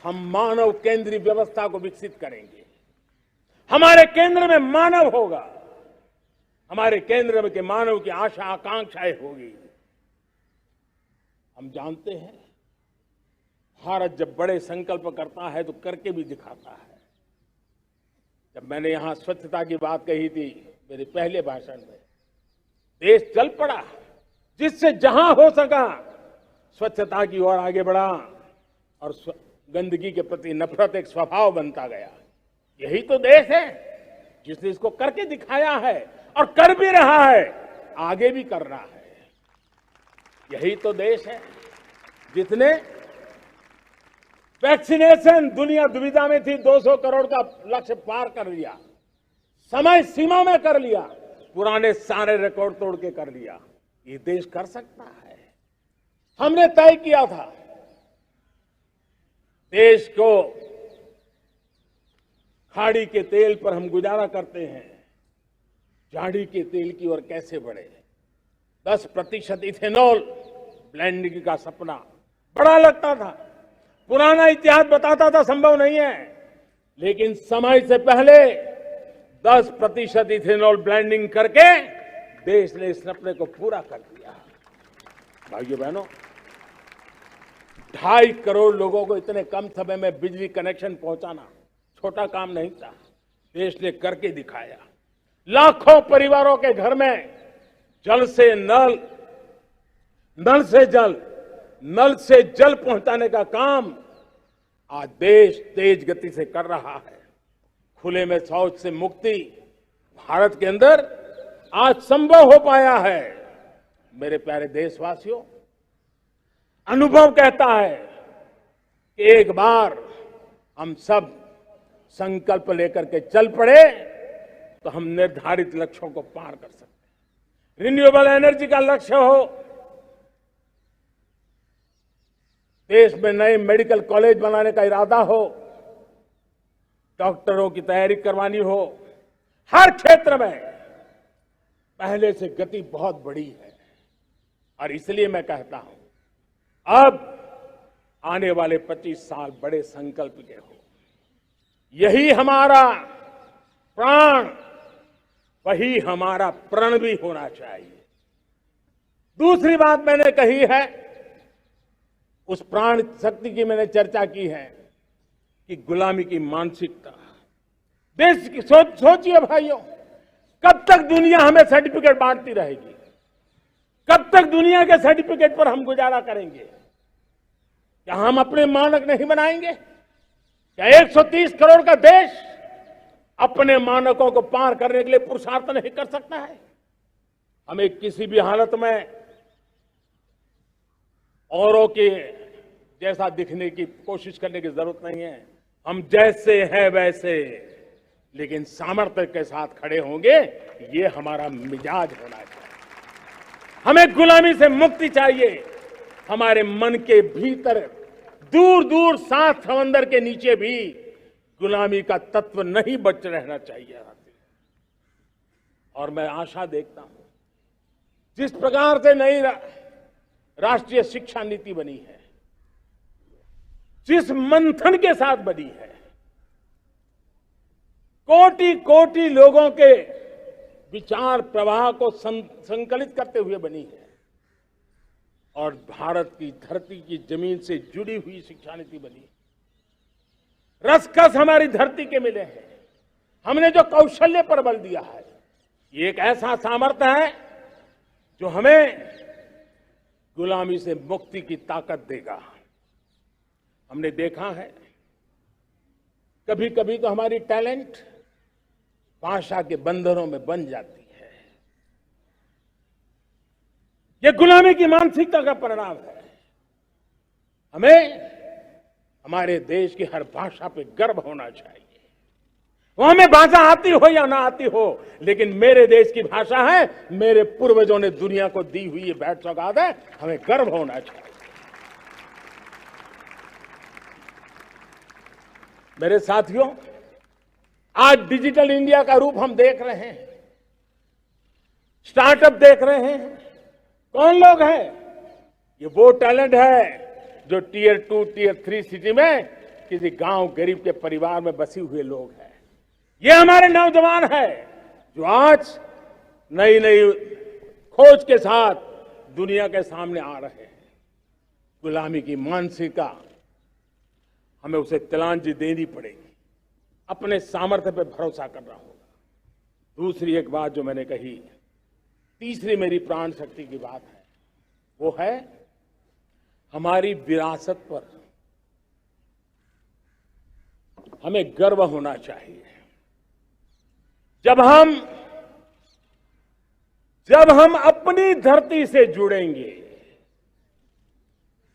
हम मानव केंद्रीय व्यवस्था को विकसित करेंगे। हमारे केंद्र में मानव होगा, हमारे केंद्र में के मानव की आशा आकांक्षाएं होगी। हम जानते हैं, भारत जब बड़े संकल्प करता है तो करके भी दिखाता है। जब मैंने यहां स्वच्छता की बात कही थी मेरे पहले भाषण में, देश चल पड़ा, जिससे जहां हो सका स्वच्छता की ओर आगे बढ़ा, और गंदगी के प्रति नफरत एक स्वभाव बनता गया। यही तो देश है जिसने इसको करके दिखाया है, और कर भी रहा है, आगे भी कर रहा है। यही तो देश है जिसने वैक्सीनेशन, दुनिया दुविधा में थी, 200 करोड़ का लक्ष्य पार कर लिया, समय सीमा में कर लिया, पुराने सारे रिकॉर्ड तोड़ के कर लिया। ये देश कर सकता है। हमने तय किया था देश को, खाड़ी के तेल पर हम गुजारा करते हैं, झाड़ी के तेल की ओर कैसे बढ़े। 10% इथेनॉल ब्लेंडिंग का सपना बड़ा लगता था, पुराना इतिहास बताता था संभव नहीं है, लेकिन समय से पहले 10% इथेनॉल ब्लेंडिंग करके देश ने इस सपने को पूरा कर दिया। भाइयों बहनों, 2.5 करोड़ लोगों को इतने कम समय में बिजली कनेक्शन पहुंचाना छोटा काम नहीं था, देश ने करके दिखाया। लाखों परिवारों के घर में जल से नल, नल से जल, नल से जल पहुंचाने का काम आज देश तेज गति से कर रहा है। खुले में शौच से मुक्ति भारत के अंदर आज संभव हो पाया है। मेरे प्यारे देशवासियों, अनुभव कहता है कि एक बार हम सब संकल्प लेकर के चल पड़े तो हम निर्धारित लक्ष्यों को पार कर सकते हैं। रिन्यूएबल एनर्जी का लक्ष्य हो, देश में नए मेडिकल कॉलेज बनाने का इरादा हो, डॉक्टरों की तैयारी करवानी हो, हर क्षेत्र में पहले से गति बहुत बड़ी है। और इसलिए मैं कहता हूं अब आने वाले 25 साल बड़े संकल्प के हो। यही हमारा प्राण, वही हमारा प्रण भी होना चाहिए। दूसरी बात मैंने कही है, उस प्राण शक्ति की मैंने चर्चा की है कि गुलामी की मानसिकता। देश की सोचिए भाइयों, कब तक दुनिया हमें सर्टिफिकेट बांटती रहेगी? कब तक दुनिया के सर्टिफिकेट पर हम गुजारा करेंगे? क्या हम अपने मानक नहीं बनाएंगे? क्या 130 करोड़ का देश अपने मानकों को पार करने के लिए पुरुषार्थ नहीं कर सकता है? हमें किसी भी हालत में औरों के जैसा दिखने की कोशिश करने की जरूरत नहीं है। हम जैसे हैं वैसे, लेकिन सामर्थ्य के साथ खड़े होंगे, ये हमारा मिजाज होना चाहिए। हमें गुलामी से मुक्ति चाहिए। हमारे मन के भीतर दूर दूर 7 समंदर के नीचे भी गुलामी का तत्व नहीं बच रहना चाहिए। और मैं आशा देखता हूं, जिस प्रकार से नई राष्ट्रीय शिक्षा नीति बनी है, जिस मंथन के साथ बनी है, कोटि कोटि लोगों के विचार प्रवाह को संकलित करते हुए बनी है, और भारत की धरती की जमीन से जुड़ी हुई शिक्षा नीति बनी। रसखस हमारी धरती के मिले हैं। हमने जो कौशल्य पर बल दिया है, ये एक ऐसा सामर्थ्य है जो हमें गुलामी से मुक्ति की ताकत देगा। हमने देखा है, कभी कभी तो हमारी टैलेंट भाषा के बंधनों में बन जाती है। ये गुलामी की मानसिकता का परिणाम है। हमें हमारे देश की हर भाषा पे गर्व होना चाहिए। वो हमें भाषा आती हो या ना आती हो, लेकिन मेरे देश की भाषा है, मेरे पूर्वजों ने दुनिया को दी हुई ये भेंट सौगात है, हमें गर्व होना चाहिए। मेरे साथियों, आज डिजिटल इंडिया का रूप हम देख रहे हैं, स्टार्टअप देख रहे हैं। कौन लोग हैं? ये वो टैलेंट है जो टियर 2, टियर 3 सिटी में किसी गांव गरीब के परिवार में बसे हुए लोग हैं। ये हमारे नौजवान हैं जो आज नई नई खोज के साथ दुनिया के सामने आ रहे हैं। गुलामी की मानसिकता हमें उसे तिलांजलि देनी पड़ेगी, अपने सामर्थ्य पे भरोसा करना होगा। दूसरी एक बात जो मैंने कही, तीसरी मेरी प्राण शक्ति की बात है, वो है हमारी विरासत पर हमें गर्व होना चाहिए। जब हम अपनी धरती से जुड़ेंगे,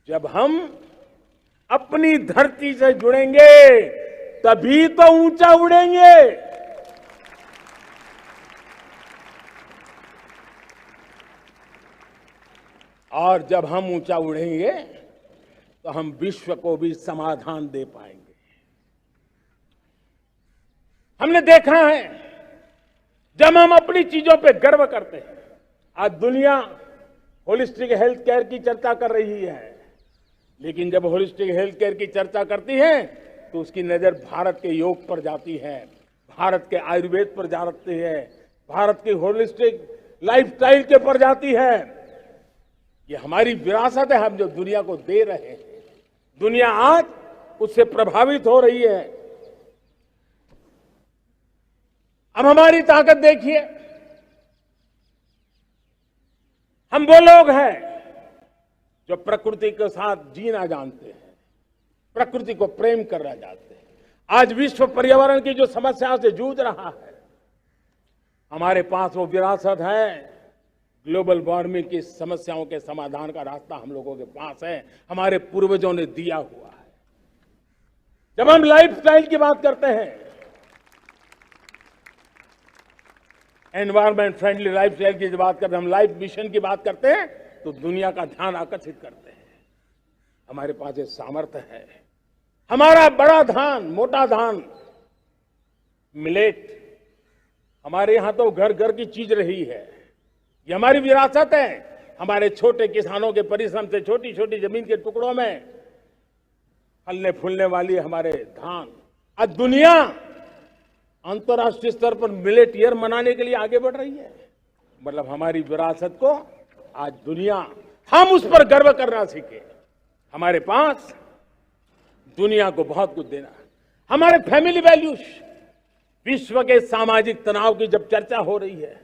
जब हम अपनी धरती से जुड़ेंगे, तभी तो ऊंचा उड़ेंगे। और जब हम ऊंचा उड़ेंगे तो हम विश्व को भी समाधान दे पाएंगे। हमने देखा है, जब हम अपनी चीजों पे गर्व करते हैं, आज दुनिया होलिस्टिक हेल्थ केयर की चर्चा कर रही है, लेकिन जब होलिस्टिक हेल्थ केयर की चर्चा करती है तो उसकी नजर भारत के योग पर जाती है, भारत के आयुर्वेद पर जाती है, भारत की होलिस्टिक लाइफस्टाइल के पर जाती है। ये हमारी विरासत है, हम जो दुनिया को दे रहे हैं। दुनिया आज उससे प्रभावित हो रही है। अब हमारी ताकत देखिए, हम वो लोग हैं जो प्रकृति के साथ जीना जानते हैं, प्रकृति को प्रेम करना जानते हैं। आज विश्व पर्यावरण की जो समस्याओं से जूझ रहा है, हमारे पास वो विरासत है। ग्लोबल वार्मिंग की समस्याओं के समाधान का रास्ता हम लोगों के पास है, हमारे पूर्वजों ने दिया हुआ है। जब हम लाइफस्टाइल की बात करते हैं, एनवायरमेंट फ्रेंडली लाइफस्टाइल की बात करते हैं, हम लाइफ मिशन की बात करते हैं, तो दुनिया का ध्यान आकर्षित करते हैं। हमारे पास ये सामर्थ्य है। हमारा बड़ा धान, मोटा धान, मिलेट, हमारे यहां तो घर घर की चीज रही है। ये हमारी विरासत है। हमारे छोटे किसानों के परिश्रम से छोटी छोटी जमीन के टुकड़ों में फलने फूलने वाली हमारे धान, आज दुनिया अंतर्राष्ट्रीय स्तर पर मिलेट ईयर मनाने के लिए आगे बढ़ रही है। मतलब हमारी विरासत को आज दुनिया, हम उस पर गर्व करना सीखे। हमारे पास दुनिया को बहुत कुछ देना है। हमारे फैमिली वैल्यूज, विश्व के सामाजिक तनाव की जब चर्चा हो रही है,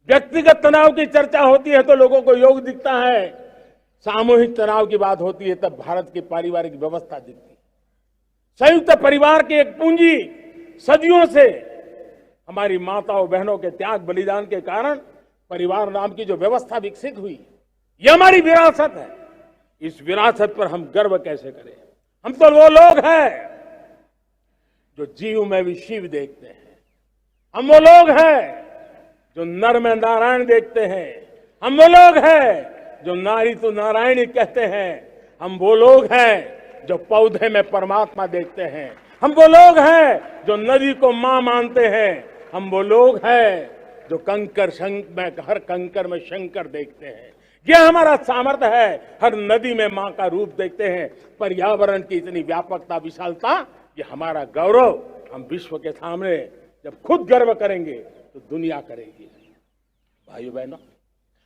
व्यक्तिगत तनाव की चर्चा होती है तो लोगों को योग दिखता है, सामूहिक तनाव की बात होती है तब भारत की पारिवारिक व्यवस्था दिखती है। संयुक्त परिवार की एक पूंजी सदियों से हमारी माताओं बहनों के त्याग बलिदान के कारण परिवार नाम की जो व्यवस्था विकसित हुई, ये हमारी विरासत है। इस विरासत पर हम गर्व कैसे करें? हम तो वो लोग हैं जो जीव में भी शिव देखते हैं। हम वो लोग हैं जो नर में नारायण देखते हैं। हम वो लोग हैं जो नारी तो नारायणी कहते हैं। हम वो लोग हैं जो पौधे में परमात्मा देखते हैं। हम वो लोग हैं जो नदी को मां मानते हैं। हम वो लोग हैं जो हर कंकर में शंकर देखते हैं। यह हमारा सामर्थ्य है। हर नदी में मां का रूप देखते हैं। पर्यावरण की इतनी व्यापकता, विशालता, ये हमारा गौरव। हम विश्व के सामने जब खुद गर्व करेंगे तो दुनिया करेगी। भाइयों बहनों,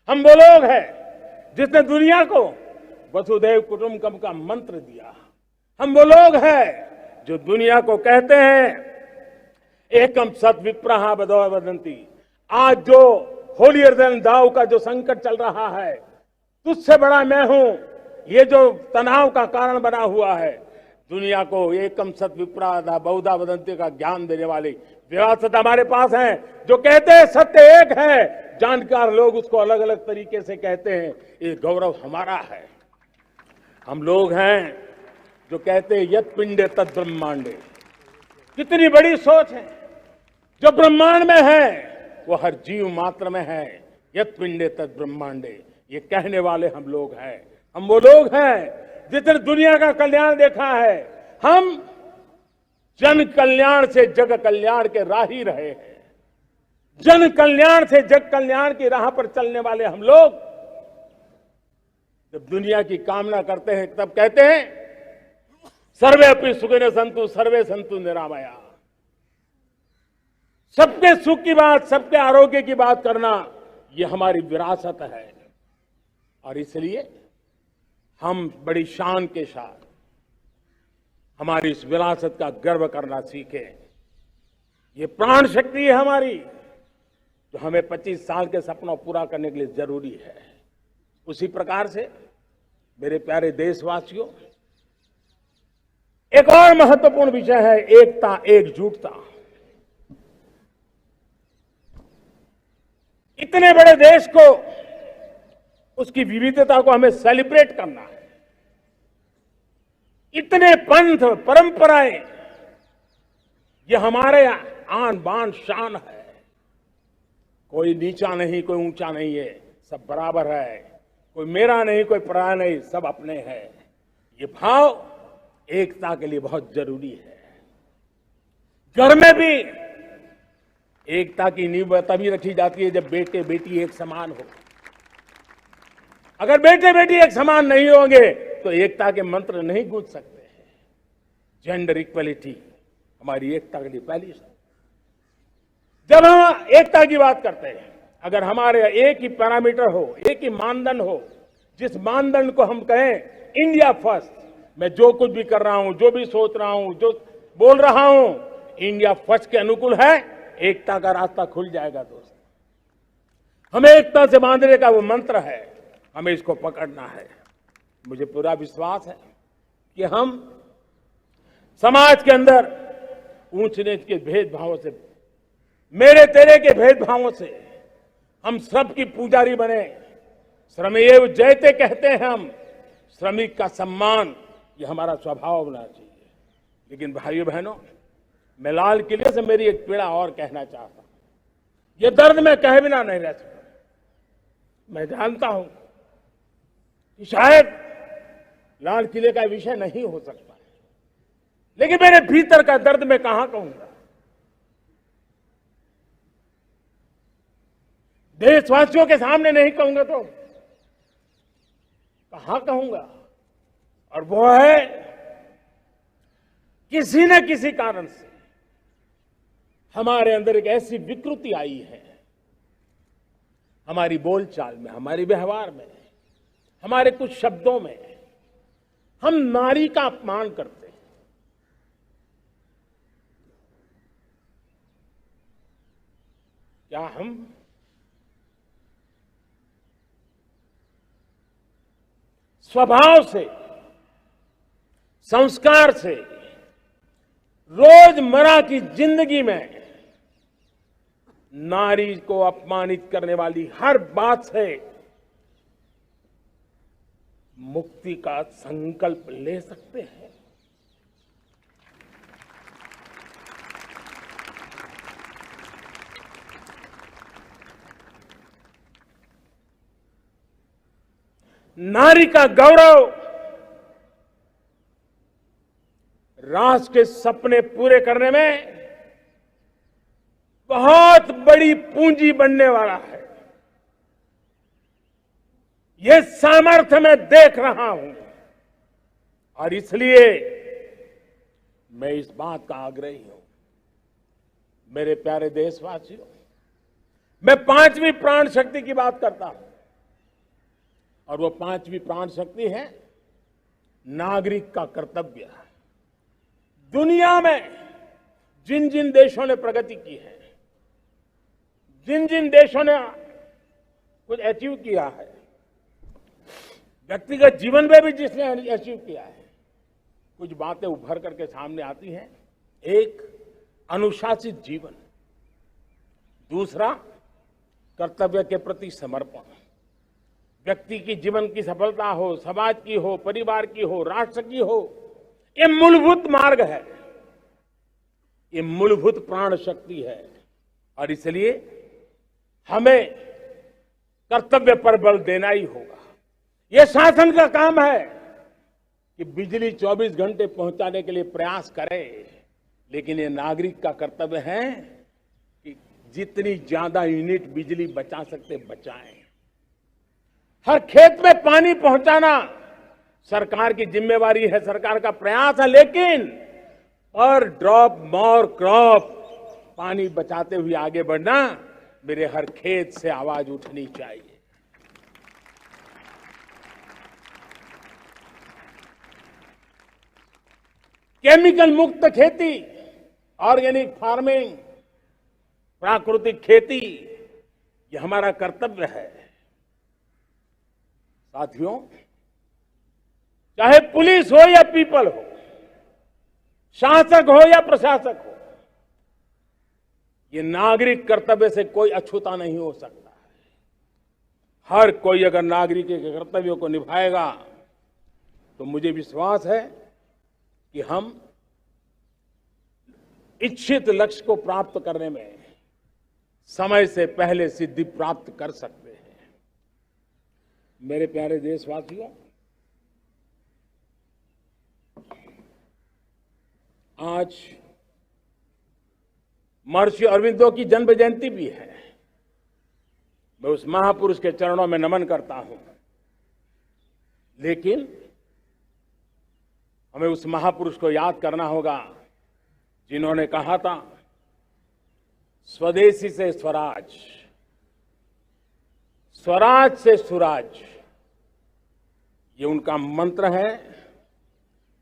हम वो लोग हैं जिसने दुनिया को वसुधैव कुटुंबकम का मंत्र दिया। हम वो लोग हैं जो दुनिया को कहते हैं एकम सत विप्रहा बदौ वदंती। आज जो होलियर देन दाव का जो संकट चल रहा है, तुझसे बड़ा मैं हूं, ये जो तनाव का कारण बना हुआ है, दुनिया को एकम सत विप्रा बहुधा वदंती का ज्ञान देने वाली विरासत हमारे पास है। जो कहते हैं सत्य एक है, जानकार लोग उसको अलग अलग तरीके से कहते हैं। ये गौरव हमारा है। हम लोग हैं जो कहते हैं यत पिंडे तद ब्रह्मांडे। कितनी बड़ी सोच है। जो ब्रह्मांड में है वो हर जीव मात्र में है। यत पिंडे तद ब्रह्मांडे, ये कहने वाले हम लोग हैं। हम वो लोग हैं जिसने दुनिया का कल्याण देखा है। हम जन कल्याण से जग कल्याण के राही रहे हैं। जन कल्याण से जग कल्याण की राह पर चलने वाले हम लोग जब दुनिया की कामना करते हैं तब कहते हैं सर्वे अपनी सुखिनः सन्तु सर्वे सन्तु निरामया। सबके सुख की बात, सबके आरोग्य की बात करना, ये हमारी विरासत है। और इसलिए हम बड़ी शान के साथ हमारी इस विरासत का गर्व करना सीखें। ये प्राण शक्ति है हमारी, जो हमें 25 साल के सपनों पूरा करने के लिए जरूरी है। उसी प्रकार से मेरे प्यारे देशवासियों, एक और महत्वपूर्ण विषय है एकता, एकजुटता। इतने बड़े देश को, उसकी विविधता को हमें सेलिब्रेट करना है। इतने पंथ, परंपराएं, ये हमारे आन बान शान है। कोई नीचा नहीं, कोई ऊंचा नहीं है, सब बराबर है। कोई मेरा नहीं, कोई पराया नहीं, सब अपने हैं। ये भाव एकता के लिए बहुत जरूरी है। घर में भी एकता की नींव तभी रखी जाती है जब बेटे बेटी एक समान हो। अगर बेटे बेटी एक समान नहीं होंगे तो एकता के मंत्र नहीं गूंज सकते हैं। जेंडर इक्वलिटी हमारी एकता के लिए पहली शर्त। जब हम एकता की बात करते हैं, अगर हमारे एक ही पैरामीटर हो, एक ही मानदंड हो, जिस मानदंड को हम कहें इंडिया फर्स्ट, मैं जो कुछ भी कर रहा हूं, जो भी सोच रहा हूं, जो बोल रहा हूं, इंडिया फर्स्ट के अनुकूल है, एकता का रास्ता खुल जाएगा। दोस्त, हमें एकता से बांधने का वो मंत्र है, हमें इसको पकड़ना है। मुझे पूरा विश्वास है कि हम समाज के अंदर ऊंच नीच के भेदभावों से, मेरे तेरे के भेदभावों से हम सबकी पुजारी बने। श्रमेव जयते कहते हैं हम, श्रमिक का सम्मान, ये हमारा स्वभाव होना चाहिए। लेकिन भाइयों बहनों, मैं लाल किले से मेरी एक पीड़ा और कहना चाहता हूं। ये दर्द मैं कहे बिना नहीं रह सकता। मैं जानता हूं कि शायद लाल किले का विषय नहीं हो सकता है, लेकिन मेरे भीतर का दर्द मैं कहां कहूंगा। देशवासियों के सामने नहीं कहूंगा तो कहां कहूंगा। और वो है, किसी न किसी कारण से हमारे अंदर एक ऐसी विकृति आई है, हमारी बोलचाल में, हमारे व्यवहार में, हमारे कुछ शब्दों में, हम नारी का अपमान करते हैं। क्या हम स्वभाव से, संस्कार से, रोजमर्रा की जिंदगी में नारी को अपमानित करने वाली हर बात से मुक्ति का संकल्प ले सकते हैं? नारी का गौरव राष्ट्र के सपने पूरे करने में बहुत बड़ी पूंजी बनने वाला है। यह सामर्थ्य मैं देख रहा हूं और इसलिए मैं इस बात का आग्रही हूं। मेरे प्यारे देशवासियों, मैं पांचवी प्राण शक्ति की बात करता हूं और वो पांचवी प्राण शक्ति है नागरिक का कर्तव्य। दुनिया में जिन जिन देशों ने प्रगति की है, जिन जिन देशों ने कुछ अचीव किया है, व्यक्तिगत जीवन में भी जिसने अचीव किया है, कुछ बातें उभर करके सामने आती हैं। एक, अनुशासित जीवन। दूसरा, कर्तव्य के प्रति समर्पण। व्यक्ति की जीवन की सफलता हो, समाज की हो, परिवार की हो, राष्ट्र की हो, ये मूलभूत मार्ग है, ये मूलभूत प्राण शक्ति है। और इसलिए हमें कर्तव्य पर बल देना ही होगा। यह शासन का काम है कि बिजली 24 घंटे पहुंचाने के लिए प्रयास करे, लेकिन ये नागरिक का कर्तव्य है कि जितनी ज्यादा यूनिट बिजली बचा सकते बचाएं। हर खेत में पानी पहुंचाना सरकार की जिम्मेवारी है, सरकार का प्रयास है, लेकिन पर ड्रॉप मोर क्रॉप, पानी बचाते हुए आगे बढ़ना, मेरे हर खेत से आवाज उठनी चाहिए। केमिकल मुक्त खेती, ऑर्गेनिक फार्मिंग, प्राकृतिक खेती, ये हमारा कर्तव्य है। साथियों, चाहे पुलिस हो या पीपल हो, शासक हो या प्रशासक हो, ये नागरिक कर्तव्य से कोई अछूता नहीं हो सकता है। हर कोई अगर नागरिक के कर्तव्यों को निभाएगा तो मुझे विश्वास है कि हम इच्छित लक्ष्य को प्राप्त करने में समय से पहले सिद्धि प्राप्त कर सकते हैं। मेरे प्यारे देशवासियों, आज महर्षि अरविंदो की जन्म जयंती भी है। मैं उस महापुरुष के चरणों में नमन करता हूं, लेकिन हमें उस महापुरुष को याद करना होगा जिन्होंने कहा था, स्वदेशी से स्वराज, स्वराज से सुराज। ये उनका मंत्र है।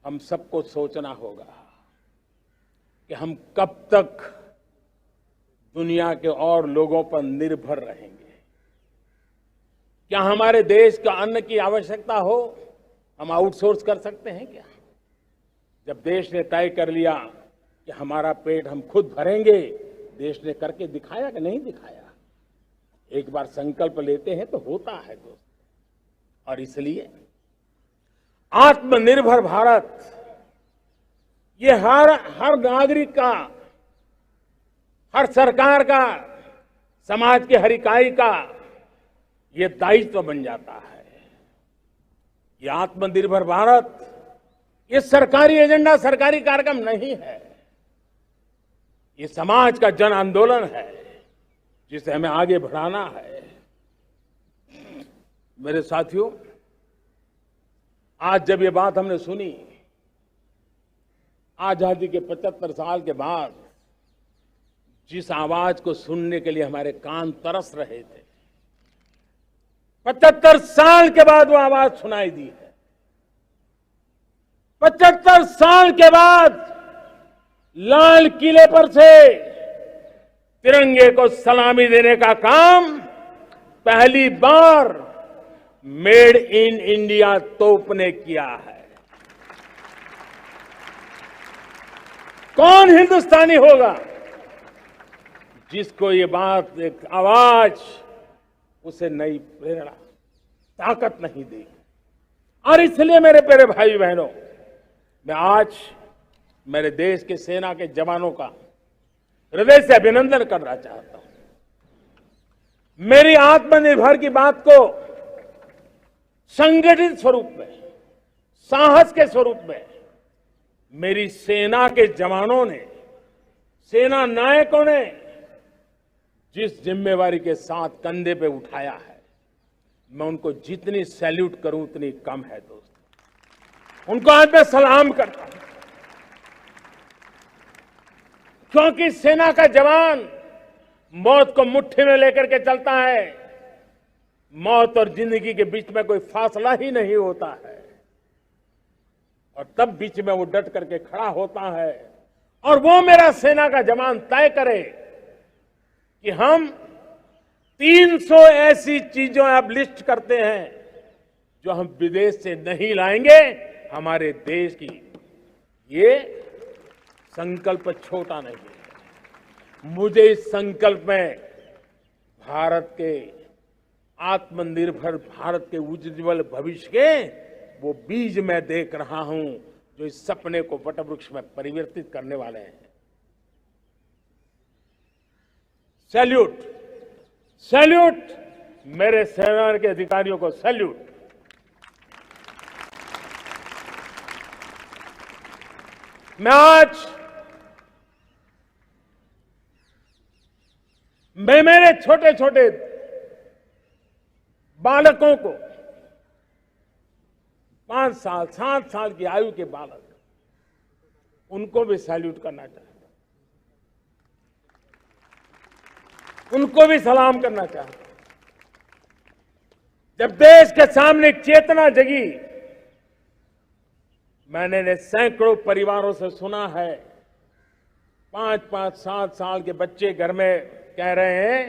हम सबको सोचना होगा कि हम कब तक दुनिया के और लोगों पर निर्भर रहेंगे। क्या हमारे देश का अन्न की आवश्यकता हो, हम आउटसोर्स कर सकते हैं क्या? जब देश ने तय कर लिया कि हमारा पेट हम खुद भरेंगे, देश ने करके दिखाया कि नहीं दिखाया? एक बार संकल्प लेते हैं तो होता है दोस्त। और इसलिए आत्मनिर्भर भारत, ये हर नागरिक का, हर सरकार का, समाज के हर इकाई का ये दायित्व बन जाता है। ये आत्मनिर्भर भारत ये सरकारी एजेंडा, सरकारी कार्यक्रम नहीं है। ये समाज का जन आंदोलन है जिसे हमें आगे बढ़ाना है। मेरे साथियों, आज जब ये बात हमने सुनी, आजादी के 75 साल के बाद जिस आवाज को सुनने के लिए हमारे कान तरस रहे थे, 75 साल के बाद वो आवाज सुनाई दी है। 75 साल के बाद लाल किले पर से तिरंगे को सलामी देने का काम पहली बार मेड इन इंडिया तोप ने किया है। कौन हिंदुस्तानी होगा जिसको ये बात, एक आवाज उसे नई प्रेरणा, ताकत नहीं देगी। और इसलिए मेरे प्यारे भाई बहनों, मैं आज मेरे देश के सेना के जवानों का हृदय से अभिनंदन करना चाहता हूं। मेरी आत्मनिर्भर की बात को संगठित स्वरूप में, साहस के स्वरूप में मेरी सेना के जवानों ने, सेना नायकों ने जिस जिम्मेवारी के साथ कंधे पे उठाया है, मैं उनको जितनी सैल्यूट करूं उतनी कम है दोस्तों। उनको आज मैं सलाम करता हूं, क्योंकि सेना का जवान मौत को मुट्ठी में लेकर के चलता है। मौत और जिंदगी के बीच में कोई फासला ही नहीं होता है, और तब बीच में वो डट करके खड़ा होता है। और वो मेरा सेना का जवान तय करे कि हम 300 ऐसी चीजों अब लिस्ट करते हैं जो हम विदेश से नहीं लाएंगे हमारे देश की। ये संकल्प छोटा नहीं है। मुझे इस संकल्प में भारत के आत्मनिर्भर भारत के उज्जवल भविष्य के वो बीज मैं देख रहा हूं जो इस सपने को वटवृक्ष में परिवर्तित करने वाले हैं। सैल्यूट, सैल्यूट मेरे सेना के अधिकारियों को, सैल्यूट। मैं आज मेरे छोटे छोटे बालकों को, 5 साल 7 साल की आयु के बालक, उनको भी सैल्यूट करना चाहता हूं, उनको भी सलाम करना चाहता हूं। जब देश के सामने चेतना जगी, मैंने सैकड़ों परिवारों से सुना है, 5-5, 7 साल के बच्चे घर में कह रहे हैं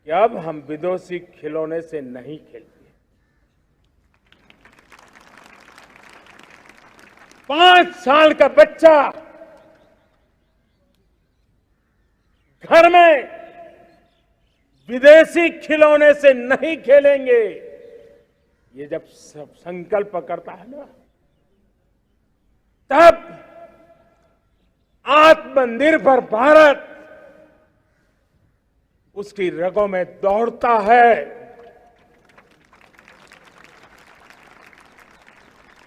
कि अब हम विदेशी खिलौने से नहीं खेलते। 5 साल का बच्चा घर में विदेशी खिलौने से नहीं खेलेंगे, ये जब सब संकल्प करता है ना, तब आत्मनिर्भर भारत उसकी रगों में दौड़ता है।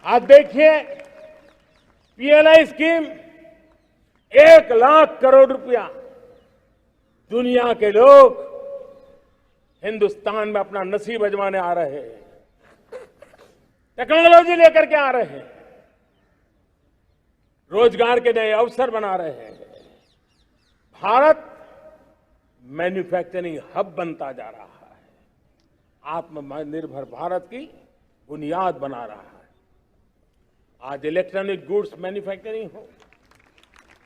आप देखिए, पीएलआई स्कीम 1 लाख करोड़ रुपया दुनिया के लोग हिंदुस्तान में अपना नसीब आजमाने आ रहे हैं, टेक्नोलॉजी लेकर के आ रहे हैं, रोजगार के नए अवसर बना रहे हैं। भारत मैन्युफैक्चरिंग हब बनता जा रहा है, आत्मनिर्भर भारत की बुनियाद बना रहा है। आज इलेक्ट्रॉनिक गुड्स मैन्युफैक्चरिंग हो,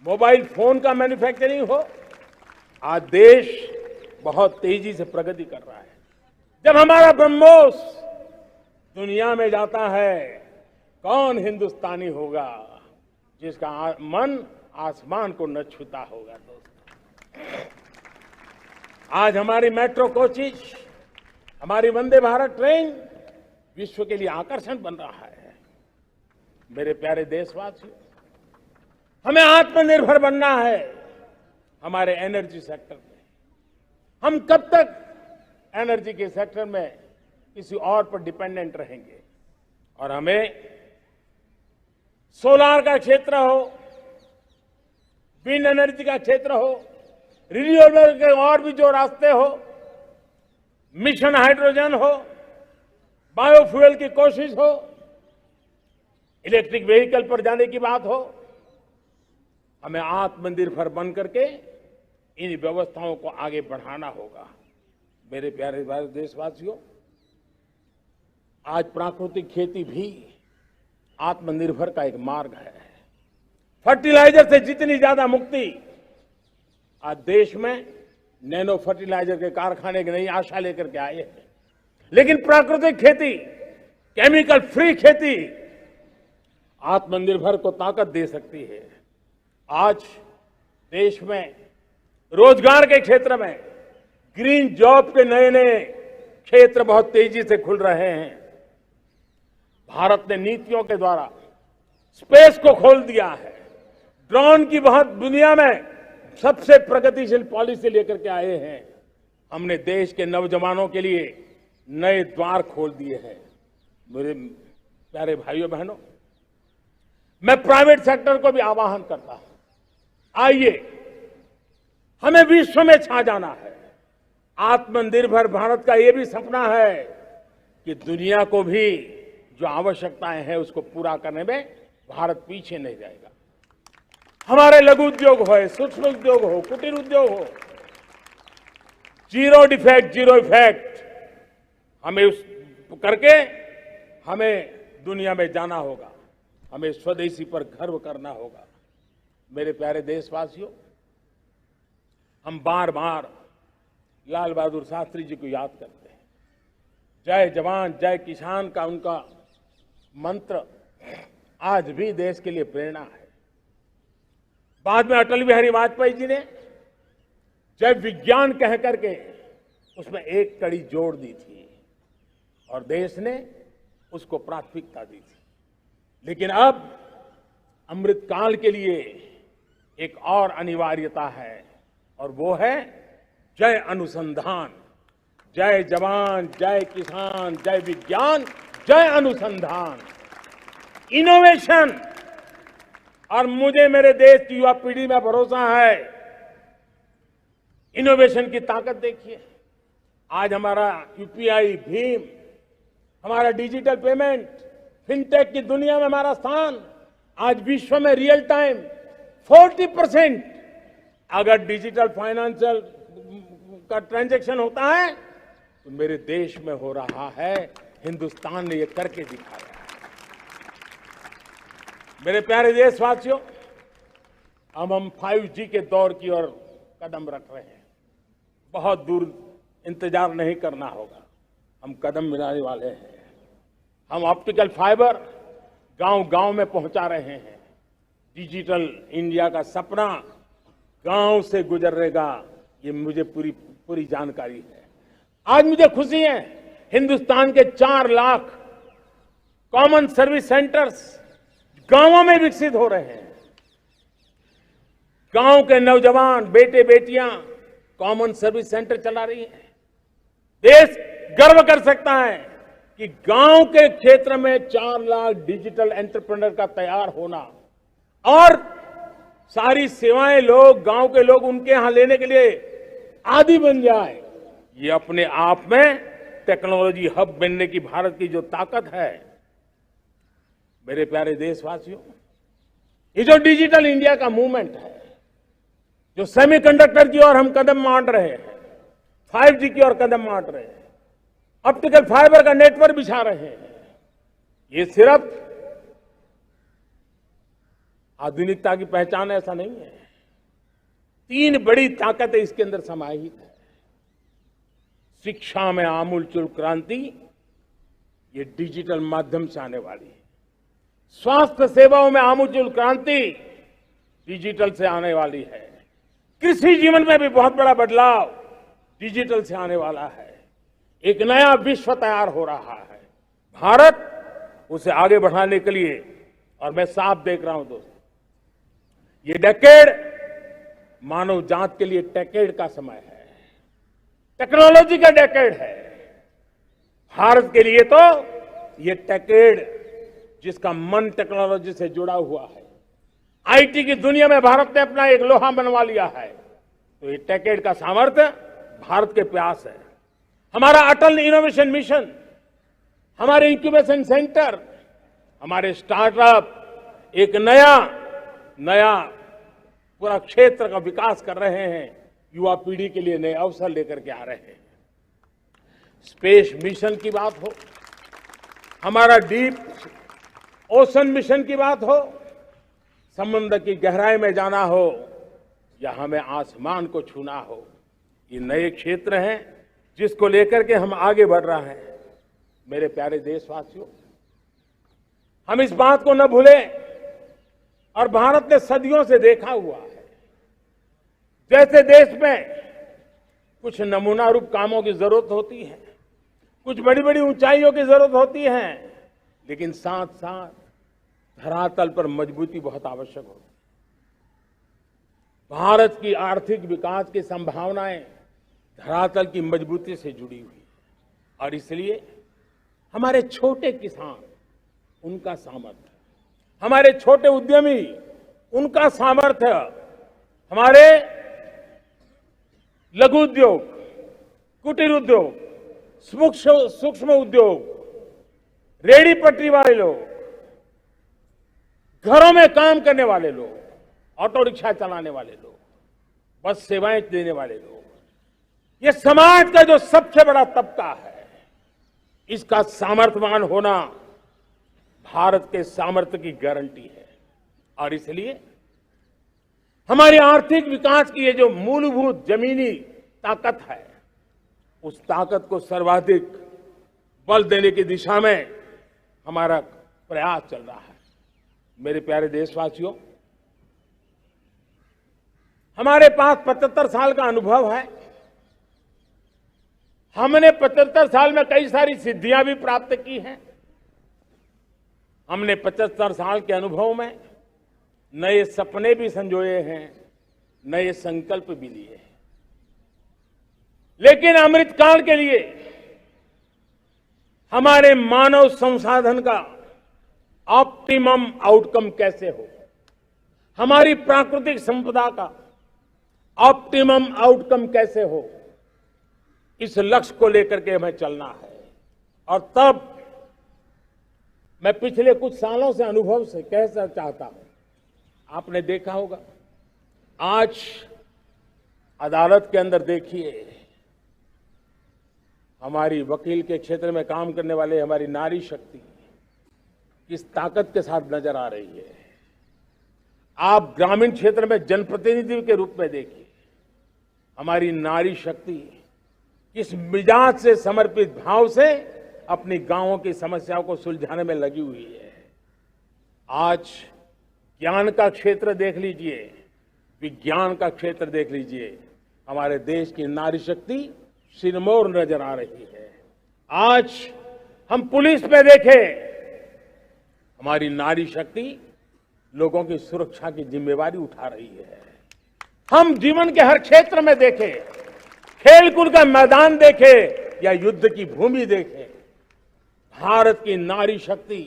मोबाइल फोन का मैन्युफैक्चरिंग हो, आज देश बहुत तेजी से प्रगति कर रहा है। जब हमारा ब्रह्मोस दुनिया में जाता है, कौन हिंदुस्तानी होगा जिसका मन आसमान को न छूता होगा। दोस्तों, आज हमारी मेट्रो कोचेज, हमारी वंदे भारत ट्रेन विश्व के लिए आकर्षण बन रहा है। मेरे प्यारे देशवासियों, हमें आत्मनिर्भर बनना है हमारे एनर्जी सेक्टर में। हम कब तक एनर्जी के सेक्टर में किसी और पर डिपेंडेंट रहेंगे? और हमें सोलार का क्षेत्र हो, विंड एनर्जी का क्षेत्र हो, रिन्यूएबल के और भी जो रास्ते हो, मिशन हाइड्रोजन हो, बायोफ्यूल की कोशिश हो, इलेक्ट्रिक व्हीकल पर जाने की बात हो, हमें आत्मनिर्भर बन करके इन व्यवस्थाओं को आगे बढ़ाना होगा। मेरे प्यारे देशवासियों, आज प्राकृतिक खेती भी आत्मनिर्भर का एक मार्ग है। फर्टिलाइजर से जितनी ज्यादा मुक्ति, आज देश में नैनो फर्टिलाइजर के कारखाने की नई आशा लेकर के आए हैं। लेकिन प्राकृतिक खेती, केमिकल फ्री खेती आत्मनिर्भर को ताकत दे सकती है। आज देश में रोजगार के क्षेत्र में ग्रीन जॉब के नए नए क्षेत्र बहुत तेजी से खुल रहे हैं। भारत ने नीतियों के द्वारा स्पेस को खोल दिया है। ड्रोन की बहुत दुनिया में सबसे प्रगतिशील पॉलिसी लेकर के आए हैं। हमने देश के नौजवानों के लिए नए द्वार खोल दिए हैं। मेरे प्यारे भाइयों बहनों, मैं प्राइवेट सेक्टर को भी आह्वान करता हूं, आइए हमें विश्व में छा जाना है। आत्मनिर्भर भारत का यह भी सपना है कि दुनिया को भी जो आवश्यकताएं हैं उसको पूरा करने में भारत पीछे नहीं जाएगा। हमारे लघु उद्योग हो, सूक्ष्म उद्योग हो, कुटीर उद्योग हो, जीरो डिफेक्ट जीरो इफेक्ट हमें उस करके हमें दुनिया में जाना होगा। हमें स्वदेशी पर गर्व करना होगा। मेरे प्यारे देशवासियों, हम बार बार लाल बहादुर शास्त्री जी को याद करते हैं। जय जवान जय किसान का उनका मंत्र आज भी देश के लिए प्रेरणा है। बाद में अटल बिहारी वाजपेयी जी ने जय विज्ञान कह करके उसमें एक कड़ी जोड़ दी थी और देश ने उसको प्राथमिकता दी थी। लेकिन अब अमृतकाल के लिए एक और अनिवार्यता है और वो है जय अनुसंधान। जय जवान जय किसान जय विज्ञान जय अनुसंधान, इनोवेशन। और मुझे मेरे देश की युवा पीढ़ी में भरोसा है। इनोवेशन की ताकत देखिए। आज हमारा यूपीआई, भीम, हमारा डिजिटल पेमेंट, फिनटेक की दुनिया में हमारा स्थान आज विश्व में रियल टाइम 40% अगर डिजिटल फाइनेंशियल का ट्रांजैक्शन होता है तो मेरे देश में हो रहा है। हिंदुस्तान ने ये करके दिखाया। मेरे प्यारे देशवासियों, अब हम 5G के दौर की ओर कदम रख रहे हैं। बहुत दूर इंतजार नहीं करना होगा, हम कदम मिलाने वाले हैं। हम ऑप्टिकल फाइबर गांव-गांव में पहुंचा रहे हैं। डिजिटल इंडिया का सपना गांव से गुजरेगा, ये मुझे पूरी जानकारी है। आज मुझे खुशी है, हिंदुस्तान के 4 लाख कॉमन सर्विस सेंटर्स गांवों में विकसित हो रहे हैं। गांव के नौजवान बेटे बेटियां कॉमन सर्विस सेंटर चला रही हैं। देश गर्व कर सकता है कि गांव के क्षेत्र में 4 लाख डिजिटल एंटरप्रेन्योर का तैयार होना और सारी सेवाएं लोग, गांव के लोग उनके यहां लेने के लिए आदी बन जाए, ये अपने आप में टेक्नोलॉजी हब बनने की भारत की जो ताकत है। मेरे प्यारे देशवासियों, ये जो डिजिटल इंडिया का मूवमेंट है, जो सेमीकंडक्टर की ओर हम कदम मांड रहे हैं, 5G की ओर कदम मांड रहे हैं, ऑप्टिकल फाइबर का नेटवर्क बिछा रहे हैं, ये सिर्फ आधुनिकता की पहचान ऐसा नहीं है। 3 बड़ी ताकतें इसके अंदर समाहित है। शिक्षा में आमूलचूल क्रांति, ये डिजिटल माध्यम से आने वाली है। स्वास्थ्य सेवाओं में आमूलचूल क्रांति डिजिटल से आने वाली है। कृषि जीवन में भी बहुत बड़ा बदलाव डिजिटल से आने वाला है। एक नया विश्व तैयार हो रहा है। भारत उसे आगे बढ़ाने के लिए, और मैं साफ देख रहा हूं दोस्तों, ये डेकेड मानव जात के लिए टेकेड का समय है, टेक्नोलॉजी का डेकेड है। भारत के लिए तो ये टेकेड जिसका मन टेक्नोलॉजी से जुड़ा हुआ है। आईटी की दुनिया में भारत ने अपना एक लोहा बनवा लिया है। तो ये टेकेड का सामर्थ्य भारत के प्यास है। हमारा अटल इनोवेशन मिशन, हमारे इंक्यूबेशन सेंटर, हमारे स्टार्टअप एक नया पूरा क्षेत्र का विकास कर रहे हैं। युवा पीढ़ी के लिए नए अवसर लेकर के आ रहे हैं। स्पेस मिशन की बात हो, हमारा डीप ओशन मिशन की बात हो, समुद्र की गहराई में जाना हो या हमें आसमान को छूना हो, ये नए क्षेत्र हैं जिसको लेकर के हम आगे बढ़ रहे हैं। मेरे प्यारे देशवासियों, हम इस बात को न भूलें, और भारत ने सदियों से देखा हुआ है, जैसे देश में कुछ नमूना रूप कामों की जरूरत होती है, कुछ बड़ी बड़ी ऊंचाइयों की जरूरत होती है, लेकिन साथ साथ धरातल पर मजबूती बहुत आवश्यक होती है। भारत की आर्थिक विकास की संभावनाएं धरातल की मजबूती से जुड़ी हुई है, और इसलिए हमारे छोटे किसान, उनका सामर्थ्य, हमारे छोटे उद्यमी, उनका सामर्थ्य, हमारे लघु उद्योग, कुटीर उद्योग, सूक्ष्म उद्योग, रेहड़ी पटरी वाले लोग, घरों में काम करने वाले लोग, ऑटो रिक्शा चलाने वाले लोग, बस सेवाएं देने वाले लोग, ये समाज का जो सबसे बड़ा तबका है, इसका सामर्थ्यवान होना भारत के सामर्थ्य की गारंटी है। और इसलिए हमारी आर्थिक विकास की ये जो मूलभूत जमीनी ताकत है, उस ताकत को सर्वाधिक बल देने की दिशा में हमारा प्रयास चल रहा है। मेरे प्यारे देशवासियों, हमारे पास 75 साल का अनुभव है। हमने 75 साल में कई सारी सिद्धियां भी प्राप्त की हैं। हमने 75 साल के अनुभव में नए सपने भी संजोए हैं, नए संकल्प भी लिए हैं। लेकिन अमृतकाल के लिए हमारे मानव संसाधन का ऑप्टिमम आउटकम कैसे हो, हमारी प्राकृतिक संपदा का ऑप्टिमम आउटकम कैसे हो, इस लक्ष्य को लेकर के हमें चलना है। और तब मैं पिछले कुछ सालों से अनुभव से कहना चाहता हूं, आपने देखा होगा, आज अदालत के अंदर देखिए, हमारी वकील के क्षेत्र में काम करने वाले हमारी नारी शक्ति किस ताकत के साथ नजर आ रही है। आप ग्रामीण क्षेत्र में जनप्रतिनिधि के रूप में देखिए, हमारी नारी शक्ति किस मिजाज से, समर्पित भाव से अपनी गांवों की समस्याओं को सुलझाने में लगी हुई है। आज ज्ञान का क्षेत्र देख लीजिए, विज्ञान का क्षेत्र देख लीजिए, हमारे देश की नारी शक्ति सिरमौर नजर आ रही है। आज हम पुलिस में देखें, हमारी नारी शक्ति लोगों की सुरक्षा की जिम्मेवारी उठा रही है। हम जीवन के हर क्षेत्र में देखें, खेलकूद का मैदान देखें या युद्ध की भूमि देखें, भारत की नारी शक्ति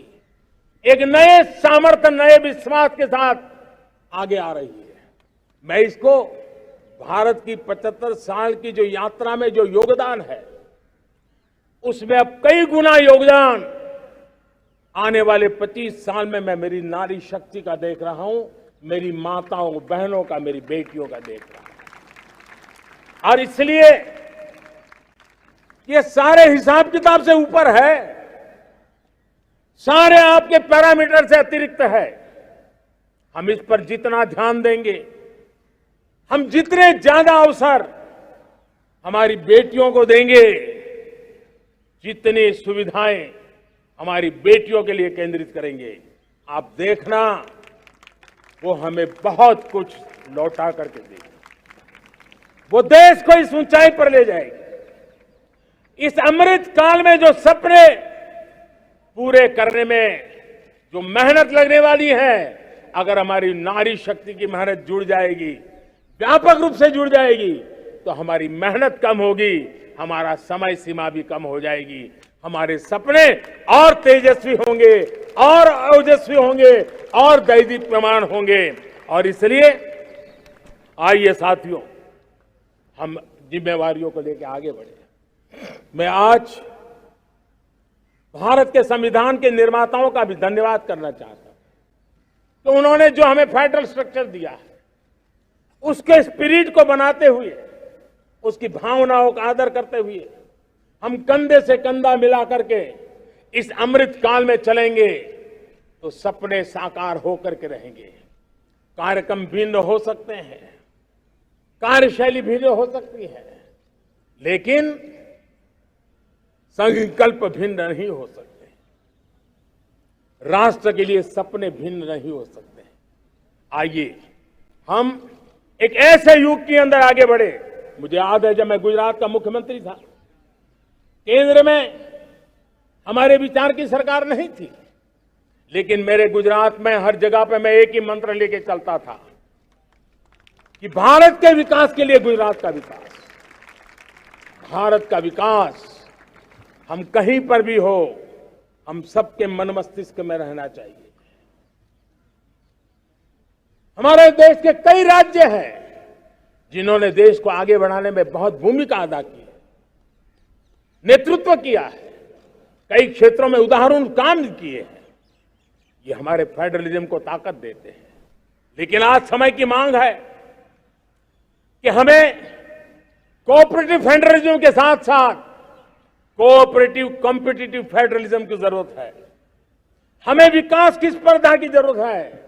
एक नए सामर्थ्य, नए विश्वास के साथ आगे आ रही है। मैं इसको भारत की 75 साल की जो यात्रा में जो योगदान है, उसमें अब कई गुना योगदान आने वाले 25 साल में मैं मेरी नारी शक्ति का देख रहा हूं, मेरी माताओं, बहनों का, मेरी बेटियों का देख रहा हूं। और इसलिए ये सारे हिसाब किताब से ऊपर है, सारे आपके पैरामीटर से अतिरिक्त है। हम इस पर जितना ध्यान देंगे, हम जितने ज्यादा अवसर हमारी बेटियों को देंगे, जितनी सुविधाएं हमारी बेटियों के लिए केंद्रित करेंगे, आप देखना वो हमें बहुत कुछ लौटा करके देगी, वो देश को इस ऊंचाई पर ले जाएगी। इस अमृत काल में जो सपने पूरे करने में जो मेहनत लगने वाली है, अगर हमारी नारी शक्ति की मेहनत जुड़ जाएगी, व्यापक रूप से जुड़ जाएगी, तो हमारी मेहनत कम होगी, हमारा समय सीमा भी कम हो जाएगी, हमारे सपने और तेजस्वी होंगे, और ओजस्वी होंगे और दैदीप्यमान होंगे। और इसलिए आइए साथियों, हम जिम्मेवारियों को लेकर आगे बढ़े। मैं आज भारत के संविधान के निर्माताओं का भी धन्यवाद करना चाहता हूं। तो उन्होंने जो हमें फेडरल स्ट्रक्चर दिया है, उसके स्पिरिट को बनाते हुए, उसकी भावनाओं का आदर करते हुए हम कंधे से कंधा मिला करके इस अमृत काल में चलेंगे तो सपने साकार होकर के रहेंगे। कार्यक्रम भिन्न हो सकते हैं, कार्यशैली भिन्न हो सकती है, लेकिन संकल्प भिन्न नहीं हो सकते। राष्ट्र के लिए सपने भिन्न नहीं हो सकते। आइए हम एक ऐसे युग के अंदर आगे बढ़े। मुझे याद है जब मैं गुजरात का मुख्यमंत्री था, केंद्र में हमारे विचार की सरकार नहीं थी, लेकिन मेरे गुजरात में हर जगह पे मैं एक ही मंत्र लेके चलता था कि भारत के विकास के लिए गुजरात का विकास, भारत का विकास हम कहीं पर भी हो, हम सबके मन मस्तिष्क में रहना चाहिए। हमारे देश के कई राज्य हैं जिन्होंने देश को आगे बढ़ाने में बहुत भूमिका अदा की है, नेतृत्व किया है, कई क्षेत्रों में उदाहरण काम किए हैं। ये हमारे फेडरलिज्म को ताकत देते हैं। लेकिन आज समय की मांग है कि हमें कोऑपरेटिव फेडरलिज्म के साथ साथ कोऑपरेटिव कॉम्पिटिटिव फेडरलिज्म की जरूरत है। हमें विकास की स्पर्धा की जरूरत है।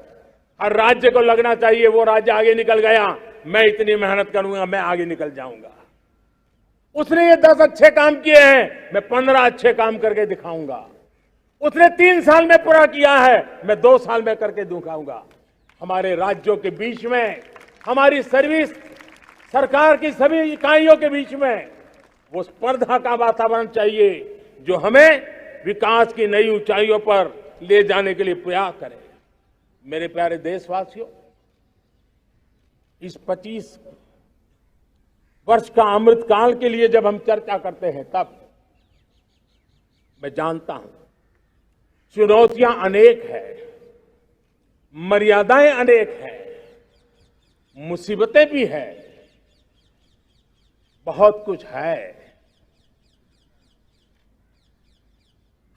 हर राज्य को लगना चाहिए वो राज्य आगे निकल गया, मैं इतनी मेहनत करूंगा, मैं आगे निकल जाऊंगा। उसने ये 10 अच्छे काम किए हैं, मैं 15 अच्छे काम करके दिखाऊंगा। उसने 3 साल में पूरा किया है, मैं 2 साल में करके दिखाऊंगा। हमारे राज्यों के बीच में, हमारी सर्विस सरकार की सभी इकाइयों के बीच में वो स्पर्धा का वातावरण चाहिए जो हमें विकास की नई ऊंचाइयों पर ले जाने के लिए प्रयास करे। मेरे प्यारे देशवासियों, इस 25 वर्ष का अमृत काल के लिए जब हम चर्चा करते हैं, तब मैं जानता हूं चुनौतियां अनेक है, मर्यादाएं अनेक है, मुसीबतें भी है, बहुत कुछ है।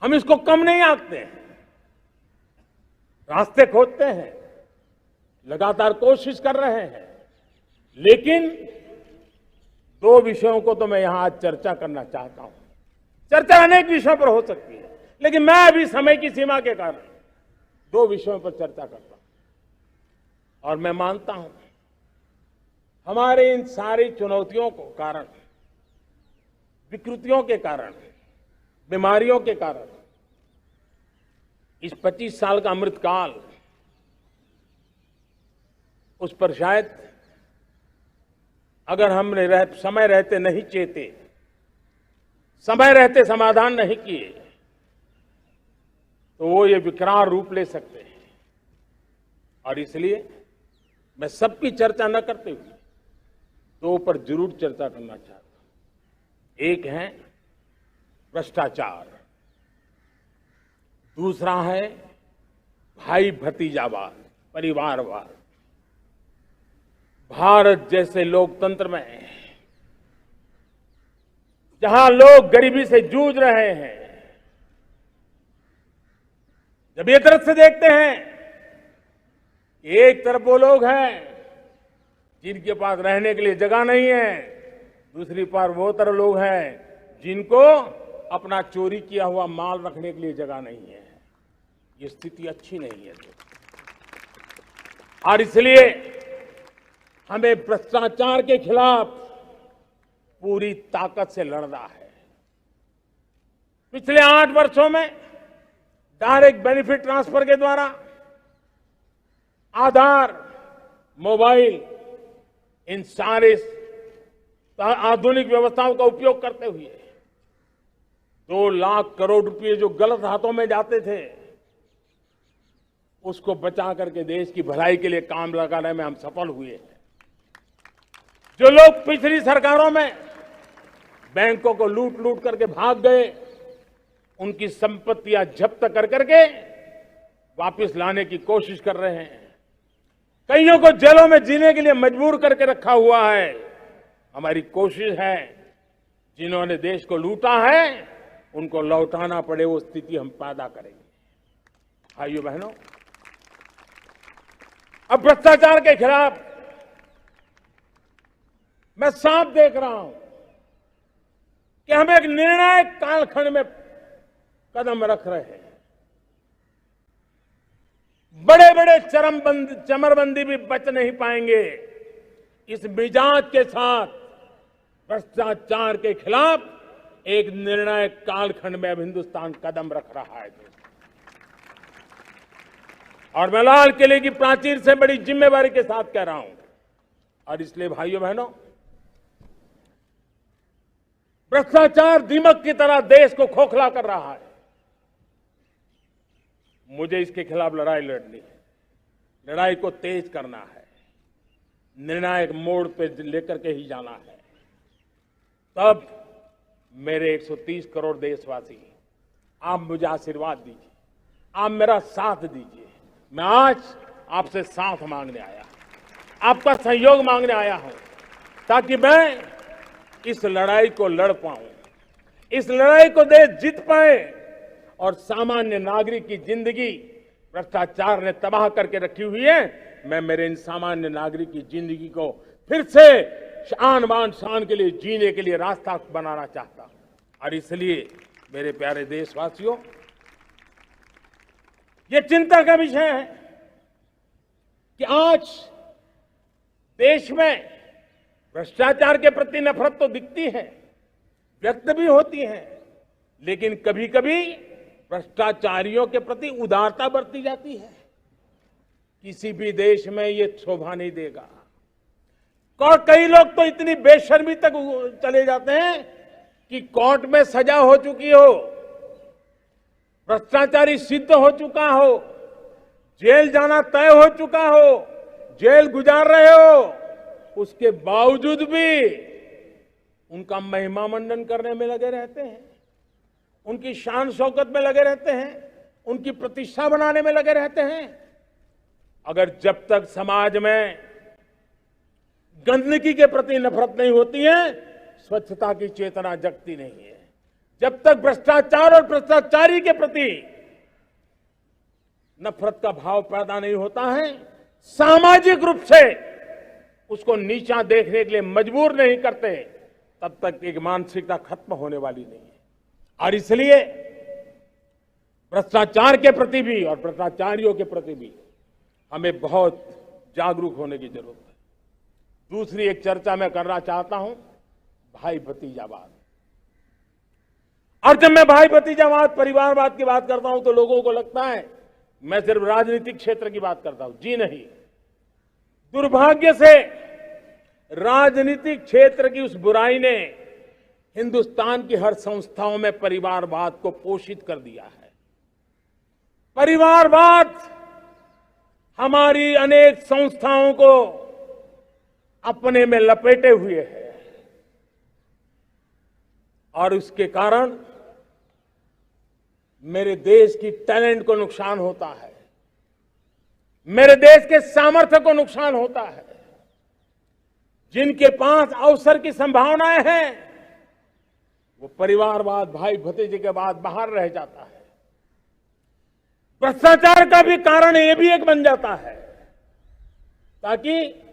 हम इसको कम नहीं आंकते हैं, रास्ते खोजते हैं, लगातार कोशिश कर रहे हैं। लेकिन 2 विषयों को तो मैं यहां आज चर्चा करना चाहता हूं। चर्चा अनेक विषयों पर हो सकती है, लेकिन मैं अभी समय की सीमा के कारण 2 विषयों पर चर्चा करता हूं। और मैं मानता हूं हमारे इन सारी चुनौतियों को कारण, विकृतियों के कारण, बीमारियों के कारण इस 25 साल का अमृतकाल, उस पर शायद अगर हमने समय रहते नहीं चेते, समय रहते समाधान नहीं किए, तो वो ये विकराल रूप ले सकते हैं। और इसलिए मैं सबकी चर्चा न करते हुए 2 पर जरूर चर्चा करना चाहता हूं। एक है भ्रष्टाचार, दूसरा है भाई भतीजावाद, परिवारवाद। भारत जैसे लोकतंत्र में जहां लोग गरीबी से जूझ रहे हैं, जब ये तरफ से देखते हैं कि एक तरफ वो लोग हैं जिनके पास रहने के लिए जगह नहीं है, दूसरी पर वो तरफ लोग हैं जिनको अपना चोरी किया हुआ माल रखने के लिए जगह नहीं है, ये स्थिति अच्छी नहीं है। और इसलिए हमें भ्रष्टाचार के खिलाफ पूरी ताकत से लड़ना है। पिछले 8 वर्षों में डायरेक्ट बेनिफिट ट्रांसफर के द्वारा, आधार, मोबाइल, इन सारे आधुनिक व्यवस्थाओं का उपयोग करते हुए 2 लाख करोड़ रुपए जो गलत हाथों में जाते थे, उसको बचा करके देश की भलाई के लिए काम लगाने में हम सफल हुए हैं। जो लोग पिछली सरकारों में बैंकों को लूट लूट करके भाग गए, उनकी संपत्तियां जब्त कर करके वापस लाने की कोशिश कर रहे हैं। कईयों को जेलों में जीने के लिए मजबूर करके रखा हुआ है। हमारी कोशिश है जिन्होंने देश को लूटा है उनको लौटाना पड़े वो स्थिति हम पैदा करेंगे। भाइयों बहनों, अब भ्रष्टाचार के खिलाफ मैं साफ देख रहा हूं कि हम एक निर्णायक कालखंड में कदम रख रहे हैं। बड़े बड़े चमरबंदी भी बच नहीं पाएंगे। इस मिजाज के साथ भ्रष्टाचार के खिलाफ एक निर्णायक कालखंड में अब हिंदुस्तान कदम रख रहा है। और मैं लाल किले की प्राचीर से बड़ी जिम्मेवारी के साथ कह रहा हूं। और इसलिए भाइयों बहनों, भ्रष्टाचार दीमक की तरह देश को खोखला कर रहा है। मुझे इसके खिलाफ लड़ाई लड़नी है, लड़ाई को तेज करना है, निर्णायक मोड़ पे लेकर के ही जाना है। तब मेरे 130 करोड़ देशवासी, आप मुझे आशीर्वाद दीजिए, आप मेरा साथ दीजिए। मैं आज आपसे साथ मांगने आया, आपका सहयोग मांगने आया हूं, ताकि मैं इस लड़ाई को लड़ पाऊं, इस लड़ाई को देश जीत पाए और सामान्य नागरिक की जिंदगी भ्रष्टाचार ने तबाह करके रखी हुई है। मैं मेरे इन सामान्य नागरिक की जिंदगी को फिर से शान बान शान के लिए जीने के लिए रास्ता बनाना चाहता हूं। और इसलिए मेरे प्यारे देशवासियों, ये चिंता का विषय है कि आज देश में भ्रष्टाचार के प्रति नफरत तो दिखती है, व्यक्त भी होती है, लेकिन कभी कभी भ्रष्टाचारियों के प्रति उदारता बरती जाती है। किसी भी देश में ये शोभा नहीं देगा। और कई लोग तो इतनी बेशर्मी तक चले जाते हैं कि कोर्ट में सजा हो चुकी हो, भ्रष्टाचारी सिद्ध हो चुका हो, जेल जाना तय हो चुका हो, जेल गुजार रहे हो, उसके बावजूद भी उनका महिमा मंडन करने में लगे रहते हैं, उनकी शान शौकत में लगे रहते हैं, उनकी प्रतिष्ठा बनाने में लगे रहते हैं। अगर जब तक समाज में गंदगी के प्रति नफरत नहीं होती है, स्वच्छता की चेतना जगती नहीं है। जब तक भ्रष्टाचार और भ्रष्टाचारी के प्रति नफरत का भाव पैदा नहीं होता है, सामाजिक रूप से उसको नीचा देखने के लिए मजबूर नहीं करते, तब तक एक मानसिकता खत्म होने वाली नहीं है। और इसलिए भ्रष्टाचार के प्रति भी और भ्रष्टाचारियों के प्रति भी हमें बहुत जागरूक होने की जरूरत है। दूसरी एक चर्चा मैं करना चाहता हूं, भाई भतीजावाद। और जब मैं भाई भतीजावाद, परिवारवाद की बात करता हूं तो लोगों को लगता है मैं सिर्फ राजनीतिक क्षेत्र की बात करता हूं। जी नहीं, दुर्भाग्य से राजनीतिक क्षेत्र की उस बुराई ने हिंदुस्तान की हर संस्थाओं में परिवारवाद को पोषित कर दिया है। परिवारवाद हमारी अनेक संस्थाओं को अपने में लपेटे हुए है और उसके कारण मेरे देश की टैलेंट को नुकसान होता है, मेरे देश के सामर्थ्य को नुकसान होता है। जिनके पास अवसर की संभावनाएं हैं वो परिवारवाद, भाई भतीजे के बाद बाहर रह जाता है। भ्रष्टाचार का भी कारण ये भी एक बन जाता है, ताकि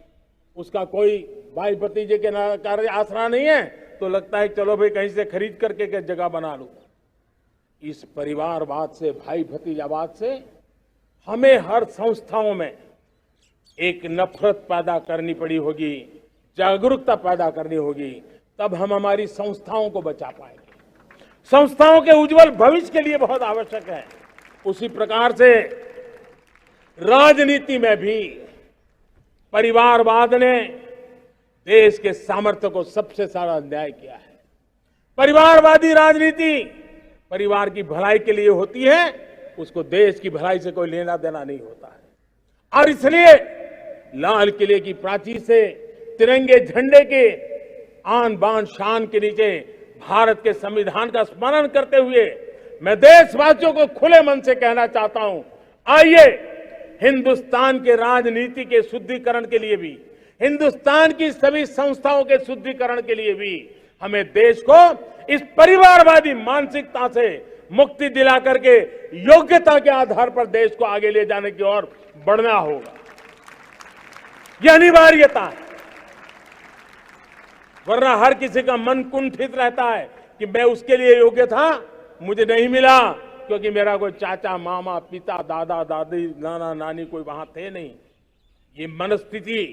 उसका कोई भाई भतीजे के कार्य आसरा नहीं है तो लगता है चलो भाई कहीं से खरीद करके के जगह बना लूं। इस परिवारवाद से, भाई भतीजावाद से हमें हर संस्थाओं में एक नफरत पैदा करनी पड़ी होगी, जागरूकता पैदा करनी होगी, तब हम हमारी संस्थाओं को बचा पाएंगे। संस्थाओं के उज्जवल भविष्य के लिए बहुत आवश्यक है। उसी प्रकार से राजनीति में भी परिवारवाद ने देश के सामर्थ्य को सबसे सारा अन्याय किया है। परिवारवादी राजनीति परिवार की भलाई के लिए होती है, उसको देश की भलाई से कोई लेना देना नहीं होता है। और इसलिए लाल किले की प्राचीर से तिरंगे झंडे के आन बान शान के नीचे भारत के संविधान का स्मरण करते हुए मैं देशवासियों को खुले मन से कहना चाहता हूं, आइए हिंदुस्तान के राजनीति के शुद्धिकरण के लिए भी, हिंदुस्तान की सभी संस्थाओं के शुद्धिकरण के लिए भी हमें देश को इस परिवारवादी मानसिकता से मुक्ति दिला करके योग्यता के आधार पर देश को आगे ले जाने की ओर बढ़ना होगा। यह अनिवार्यता है, वरना हर किसी का मन कुंठित रहता है कि मैं उसके लिए योग्य था, मुझे नहीं मिला क्योंकि मेरा कोई चाचा, मामा, पिता, दादा, दादी, नाना, नानी कोई वहां थे नहीं। ये मनस्थिति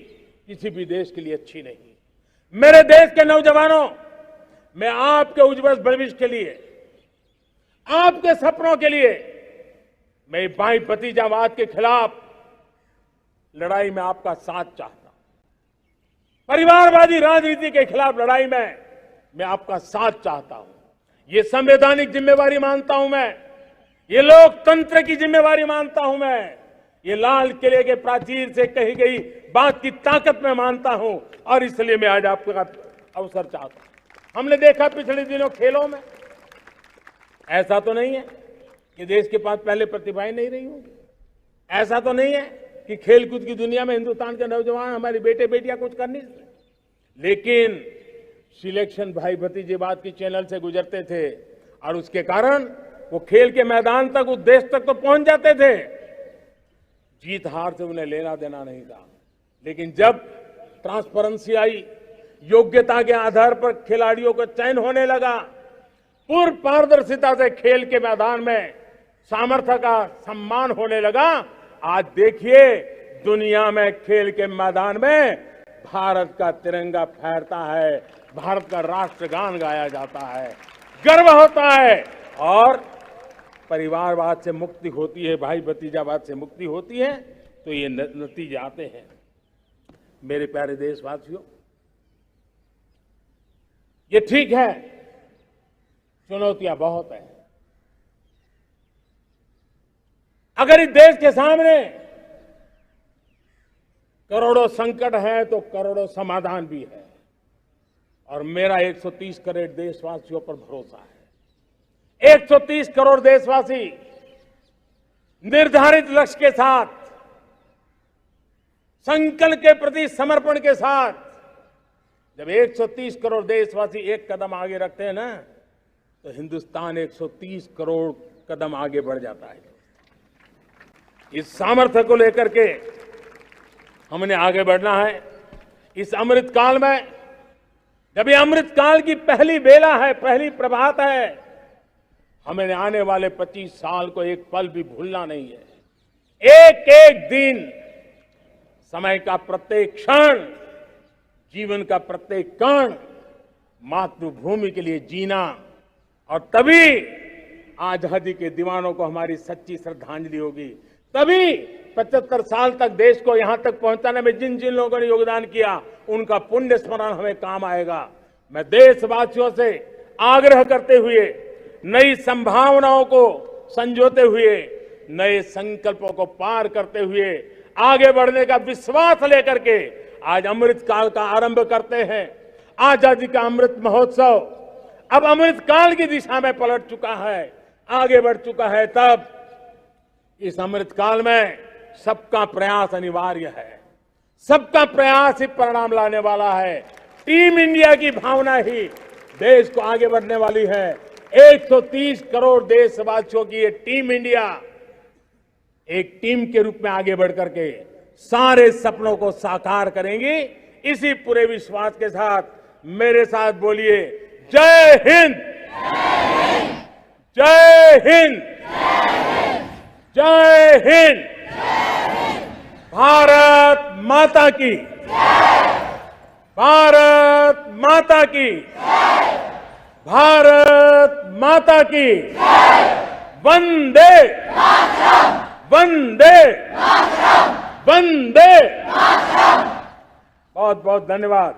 किसी भी देश के लिए अच्छी नहीं। मेरे देश के नौजवानों, मैं आपके उज्जवल भविष्य के लिए, आपके सपनों के लिए, मैं भाई भतीजावाद के खिलाफ लड़ाई में आपका साथ चाहता हूं। परिवारवादी राजनीति के खिलाफ लड़ाई में मैं आपका साथ चाहता हूं। ये संवैधानिक जिम्मेवारी मानता हूं मैं, ये लोकतंत्र की जिम्मेवारी मानता हूं मैं, ये लाल किले के प्राचीर से कही गई बात की ताकत में मानता हूं, और इसलिए मैं आज आपका अवसर चाहता हूं। हमने देखा पिछले दिनों खेलों में, ऐसा तो नहीं है कि देश के पास पहले प्रतिभाएं नहीं रही होंगी, ऐसा तो नहीं है कि खेलकूद की दुनिया में हिंदुस्तान के नौजवान, हमारे बेटे बेटियां कुछ कर नहीं सकते, लेकिन सिलेक्शन भाई भतीजेवाद की चैनल से गुजरते थे और उसके कारण वो खेल के मैदान तक, उस देश तक तो पहुंच जाते थे। जीत हार से उन्हें लेना देना नहीं था, लेकिन जब ट्रांसपेरेंसी आई, योग्यता के आधार पर खिलाड़ियों का चयन होने लगा, पूर्ण पारदर्शिता से खेल के मैदान में सामर्थ्य का सम्मान होने लगा, आज देखिए दुनिया में खेल के मैदान में भारत का तिरंगा फहरता है, भारत का राष्ट्रगान गाया जाता है, गर्व होता है, और परिवारवाद से मुक्ति होती है, भाई भतीजावाद से मुक्ति होती है, तो ये नतीजे आते हैं। मेरे प्यारे देशवासियों, ये ठीक है, चुनौतियां बहुत हैं। अगर इस देश के सामने करोड़ों संकट हैं तो करोड़ों समाधान भी है, और मेरा 130 करोड़ देशवासियों पर भरोसा है। 130 करोड़ देशवासी निर्धारित लक्ष्य के साथ, संकल्प के प्रति समर्पण के साथ, जब 130 करोड़ देशवासी एक कदम आगे रखते हैं ना, तो हिंदुस्तान 130 करोड़ कदम आगे बढ़ जाता है। इस सामर्थ्य को लेकर के हमने आगे बढ़ना है। इस अमृत काल में, जब ये अमृत काल की पहली बेला है, पहली प्रभात है, हमें आने वाले 25 साल को एक पल भी भूलना नहीं है। एक एक दिन, समय का प्रत्येक क्षण, जीवन का प्रत्येक कण मातृभूमि के लिए जीना, और तभी आजादी के दीवानों को हमारी सच्ची श्रद्धांजलि होगी। तभी 75 साल तक देश को यहां तक पहुंचाने में जिन जिन लोगों ने योगदान किया, उनका पुण्य स्मरण हमें काम आएगा। मैं देशवासियों से आग्रह करते हुए, नई संभावनाओं को संजोते हुए, नए संकल्पों को पार करते हुए आगे बढ़ने का विश्वास लेकर के आज अमृत काल का आरंभ करते हैं। आजादी का अमृत महोत्सव अब अमृत काल की दिशा में पलट चुका है, आगे बढ़ चुका है। तब इस अमृत काल में सबका प्रयास अनिवार्य है, सबका प्रयास ही परिणाम लाने वाला है। टीम इंडिया की भावना ही देश को आगे बढ़ने वाली है। 130 करोड़ देशवासियों की ये टीम इंडिया एक टीम के रूप में आगे बढ़ करके सारे सपनों को साकार करेंगी। इसी पूरे विश्वास के साथ मेरे साथ बोलिए, जय हिंद, जय हिंद, जय हिंद, भारत माता की, भारत माता की, भारत माता की, वंदे वंदे वंदे। बहुत बहुत धन्यवाद।